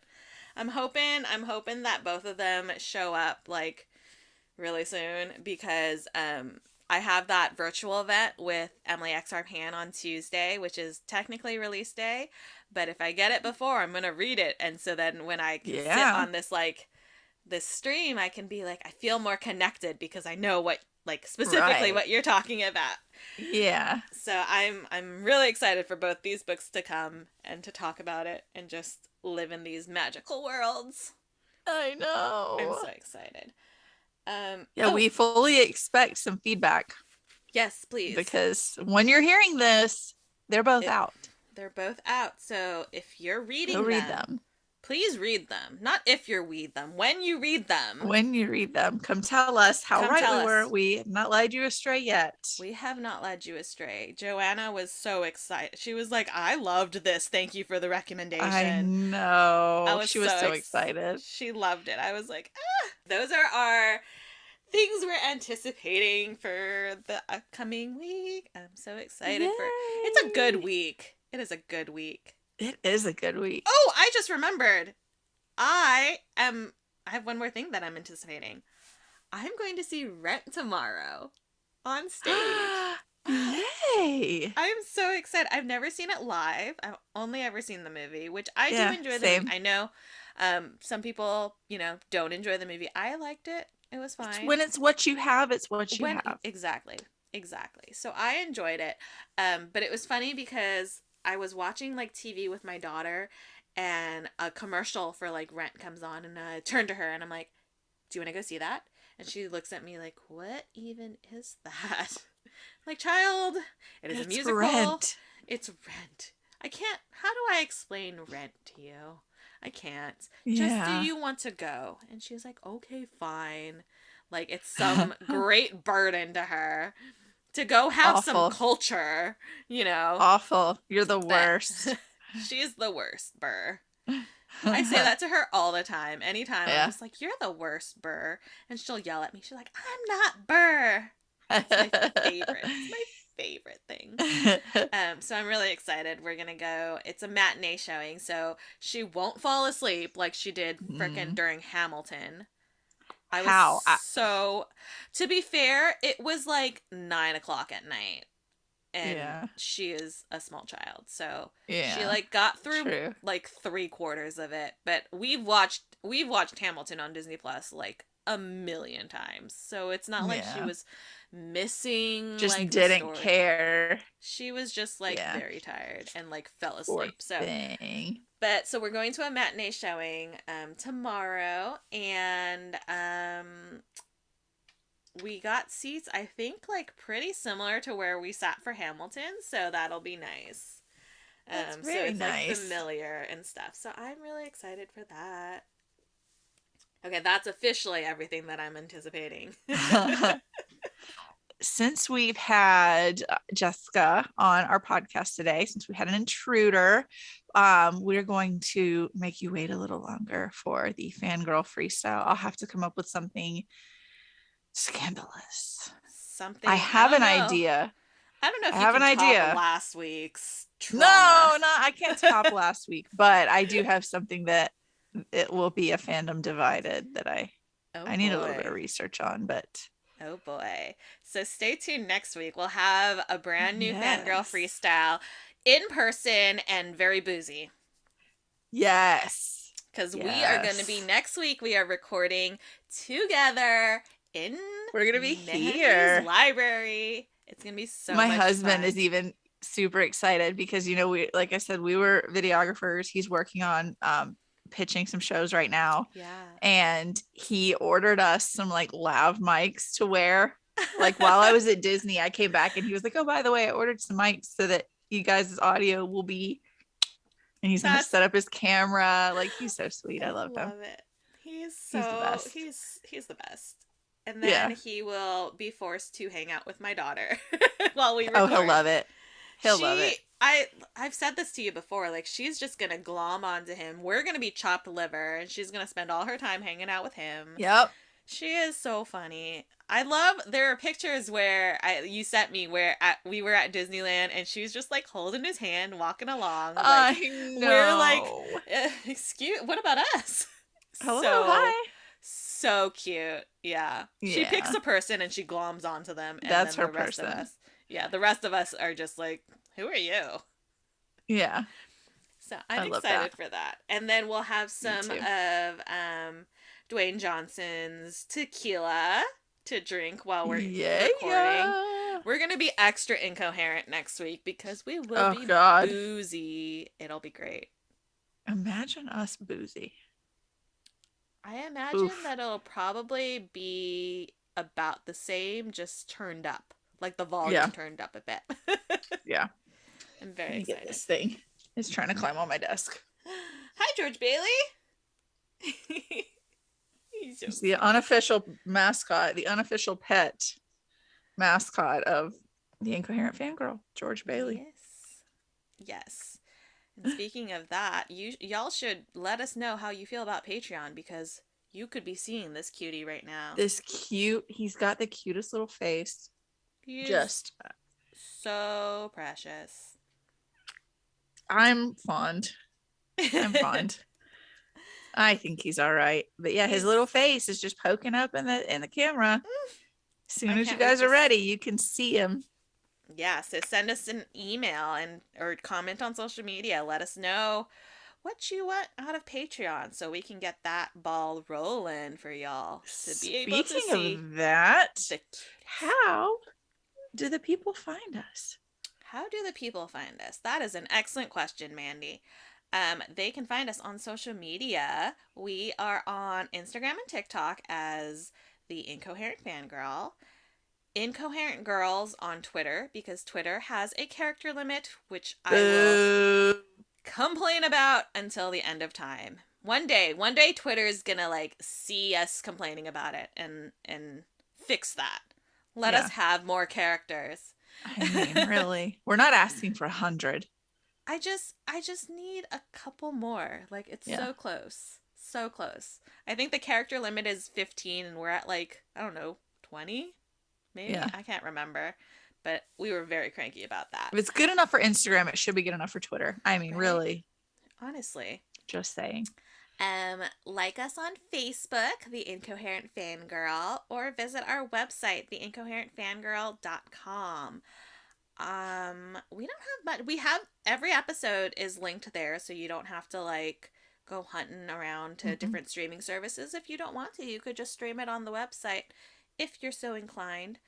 I'm hoping that both of them show up like really soon, because I have that virtual event with Emily X. Arpan on Tuesday, which is technically release day. But if I get it before, I'm going to read it. And so then when I can sit on this stream, I can be like, I feel more connected because I know what, like, specifically what you're talking about. Yeah. So I'm really excited for both these books to come and to talk about it and just live in these magical worlds. I know. I'm so excited. We fully expect some feedback. Yes, please. Because when you're hearing this, they're both out. They're both out. So if you're reading read them. Please read them. Not if you read them. When you read them. When you read them, come tell us how Come right tell we were. us. We have not led you astray yet. We have not led you astray. Joanna was so excited. She was like, I loved this. Thank you for the recommendation. I know. She was so excited. She loved it. I was like, ah. Those are our things we're anticipating for the upcoming week. I'm so excited Yay. for it's a good week. It is a good week. It is a good week. Oh, I just remembered. I have one more thing that I'm anticipating. I'm going to see Rent tomorrow on stage. Yay! I'm so excited. I've never seen it live. I've only ever seen the movie, which I do enjoy the same. movie. I know some people, don't enjoy the movie. I liked it. It was fine. When it's what you have, it's what you have. Exactly. So I enjoyed it. But it was funny because I was watching like TV with my daughter and a commercial for like Rent comes on and I turned to her and I'm like, do you want to go see that? And she looks at me like, what even is that? I'm like, child, it's a musical. Rent. It's Rent. How do I explain Rent to you? I can't. Yeah. Just do you want to go? And she's like, okay, fine. Like it's some great burden to her to go have some culture, Awful. You're the worst. She's the worst, Burr. I say that to her all the time. Anytime I'm just like, you're the worst, Burr. And she'll yell at me. She's like, I'm not Burr. It's my favorite. It's my favorite thing. So I'm really excited. We're gonna go. It's a matinee showing, so she won't fall asleep like she did frickin' during Hamilton. To be fair, it was like 9:00 at night. And she is a small child, so she like got through like 3/4 of it. But we've watched Hamilton on Disney Plus like a million times, so it's not like she was missing. Just like, didn't care. She was just like very tired and like fell Poor asleep. thing. So we're going to a matinee showing tomorrow, and we got seats, I think, like pretty similar to where we sat for Hamilton, so that'll be nice. That's so very it's nice. Like familiar and stuff. So I'm really excited for that. Okay, that's officially everything that I'm anticipating. Since we've had Jessica on our podcast today, since we had an intruder, we're going to make you wait a little longer for the Fangirl freestyle. I'll have to come up with something scandalous. Something. I have an idea. I don't know if I have an idea. Last week's trauma. No, I can't top last week, but I do have something that it will be a fandom divided that I need a little bit of research on, but oh boy. So stay tuned next week. We'll have a brand new Fangirl freestyle in person and very boozy. Yes. Because we are going to be next week. We are recording together we're going to be here. Library. It's going to be so much fun. My husband is even super excited because, we, like I said, we were videographers. He's working on pitching some shows right now. Yeah. And he ordered us some like lav mics to wear. Like while I was at Disney, I came back and he was like, oh, by the way, I ordered some mics so that you guys' audio will be, and he's going to set up his camera. Like he's so sweet. I love him. It. He's the best. He's the best. And then he will be forced to hang out with my daughter while we record. Oh, he'll love it. He'll love it. I've said this to you before. Like, she's just going to glom onto him. We're going to be chopped liver, and she's going to spend all her time hanging out with him. Yep. She is so funny. There are pictures where you sent me where we were at Disneyland, and she was just, like, holding his hand, walking along. Like, I know. We're like, excuse, what about us? Hello, hi. So cute. Yeah. She picks a person and she gloms onto them. And that's then her person. The rest of us are just like, who are you? Yeah. So I'm excited for that. And then we'll have some of Dwayne Johnson's tequila to drink while we're recording. We're going to be extra incoherent next week because we will be boozy. It'll be great. Imagine us boozy. I imagine that it'll probably be about the same, just turned up. Like the volume turned up a bit. Yeah. I'm very excited. This thing is trying to climb on my desk. Hi, George Bailey. He's so He's the unofficial mascot, the unofficial pet mascot of the Incoherent Fangirl, George Bailey. Yes. And speaking of that, y'all should let us know how you feel about Patreon, because you could be seeing this cutie right now. He's got the cutest little face. He's Just so precious. I'm fond. I think he's all right. But yeah, his little face is just poking up in the camera. As soon as you guys are ready, you can see him. Yeah, so send us an email or comment on social media. Let us know what you want out of Patreon so we can get that ball rolling for y'all to be able to see. Speaking of that, how do the people find us? How do the people find us? That is an excellent question, Mandy. They can find us on social media. We are on Instagram and TikTok as the Incoherent Fangirl. Incoherent Girls on Twitter, because Twitter has a character limit, which I will complain about until the end of time. One day Twitter is gonna see us complaining about it and fix that. Let us have more characters. I mean, really, we're not asking for 100. I just need a couple more. It's so close. So close. I think the character limit is 15 and we're at I don't know, 20? Maybe. Yeah. I can't remember. But we were very cranky about that. If it's good enough for Instagram, it should be good enough for Twitter. I mean, really. Honestly. Just saying. Like us on Facebook, The Incoherent Fangirl, or visit our website, theincoherentfangirl.com. We don't have much. We have every episode is linked there, so you don't have to go hunting around to different streaming services. If you don't want to, you could just stream it on the website if you're so inclined.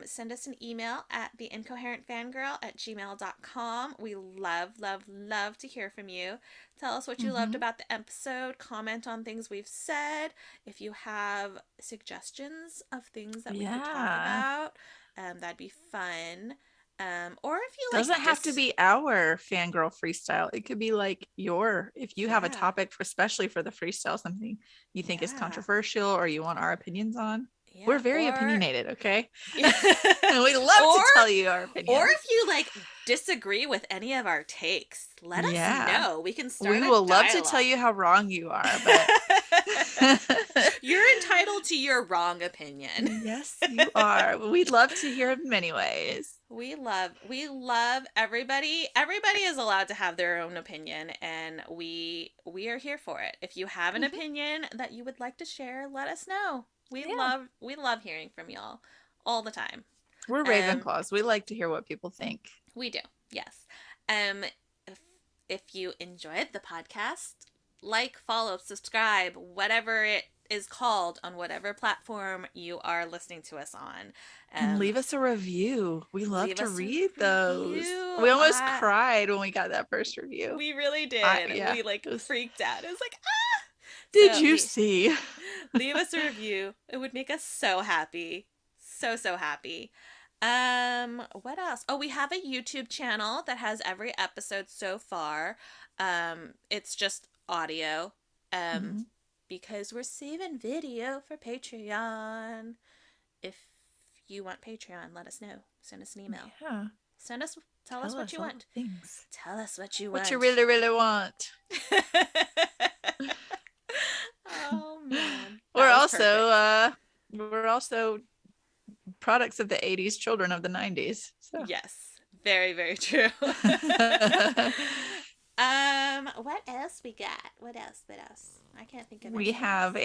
Send us an email at theincoherentfangirl@gmail.com. We love to hear from you. Tell us what you loved about the episode. Comment on things we've said. If you have suggestions of things that we could talk about, that'd be fun. Or if you doesn't have to be our fangirl freestyle. It could be if you have a topic especially for the freestyle, something you think is controversial or you want our opinions on. Yeah, we're very opinionated, okay? Yeah. And we love to tell you our opinions. Or if you disagree with any of our takes, let us know. We can start. We will love to tell you how wrong you are, but you're entitled to your wrong opinion. Yes, you are. We'd love to hear them anyways. We love everybody. Everybody is allowed to have their own opinion, and we are here for it. If you have an opinion that you would like to share, let us know. We love hearing from y'all all the time. We're Ravenclaws. We like to hear what people think. We do, yes. If you enjoyed the podcast, follow, subscribe, whatever it is called on whatever platform you are listening to us on. And leave us a review. We love to read those. We almost cried when we got that first review. We really did. We freaked out. It was did you see? Leave us a review. It would make us so happy. So happy. What else? Oh, we have a YouTube channel that has every episode so far. It's just audio. Because we're saving video for Patreon. If you want Patreon, let us know. Send us an email. Yeah. Tell us what you want. Things. Tell us what you want. What you really, really want. Oh man. We're also products of the 80s, children of the 90s. So. Yes. Very, very true. What else we got? What else? I can't think of it. We have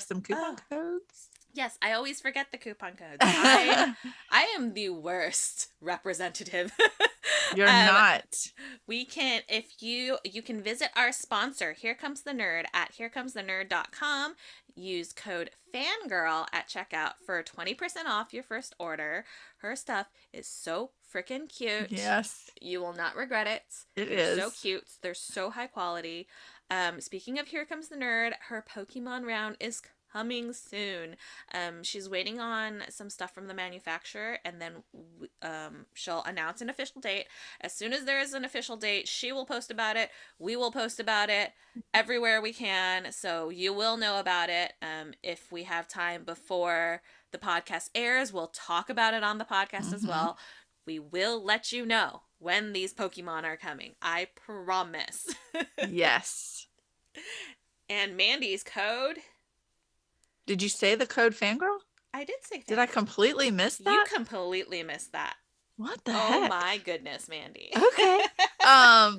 some coupon codes. Yes, I always forget the coupon codes. I am the worst representative. You're not. We can, you can visit our sponsor, Here Comes the Nerd, at herecomesthenerd.com. Use code FANGIRL at checkout for 20% off your first order. Her stuff is so freaking cute. Yes. You will not regret it. It is. So cute. They're so high quality. Speaking of Here Comes the Nerd, her Pokemon round is coming soon. She's waiting on some stuff from the manufacturer, and then she'll announce an official date. As soon as there is an official date, she will post about it. We will post about it everywhere we can, so you will know about it. If we have time before the podcast airs, we'll talk about it on the podcast as well. We will let you know when these Pokemon are coming. I promise. Yes. And Mandy's code. Did you say the code Fangirl? I did say Fangirl. Did I completely miss that? You completely missed that. What the heck? heck? Oh my goodness, Mandy. Okay. I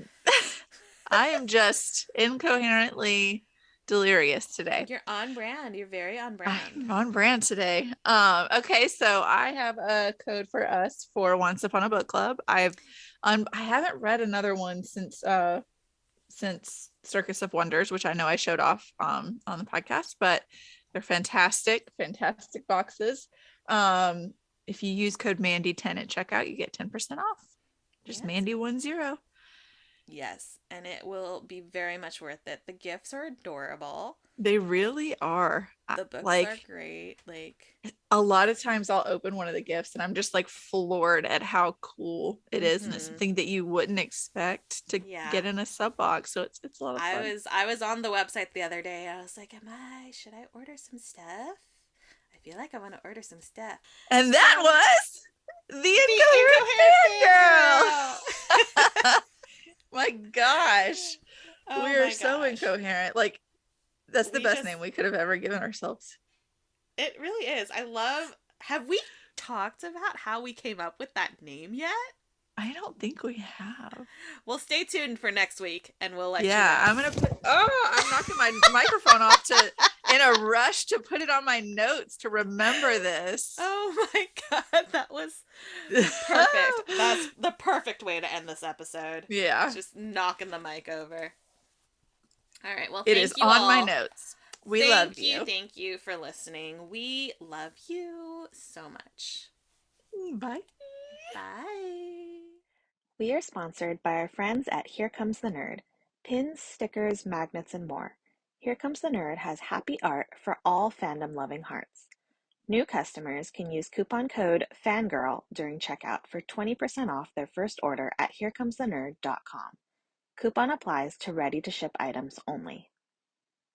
am just incoherently delirious today. You're on brand. You're very on brand. I'm on brand today. Okay, so I have a code for us for Once Upon a Book Club. I haven't read another one since Circus of Wonders, which I know I showed off on the podcast, but they're fantastic boxes. If you use code Mandy10 at checkout, you get 10% off. Just yes. Mandy10. Yes, and it will be very much worth it. The gifts are adorable. They really are. The books are great. A lot of times I'll open one of the gifts and I'm just floored at how cool it is, and it's something that you wouldn't expect to get in a sub box. So it's a lot of fun. I was on the website the other day. I was like, should I order some stuff? I feel like I want to order some stuff. And that was the Incoherent Girl. My gosh. We are so incoherent. That's the best name we could have ever given ourselves. It really is. Have we talked about how we came up with that name yet? I don't think we have. Well, stay tuned for next week and we'll let you know. I'm knocking my microphone off in a rush to put it on my notes to remember this. Oh my God, that was perfect. That's the perfect way to end this episode. Yeah. Just knocking the mic over. All right, well, it is on my notes. We love you. Thank you for listening. We love you so much. Bye. Bye. We are sponsored by our friends at Here Comes the Nerd. Pins, stickers, magnets, and more. Here Comes the Nerd has happy art for all fandom-loving hearts. New customers can use coupon code FANGIRL during checkout for 20% off their first order at HereComesTheNerd.com. Coupon applies to ready-to-ship items only.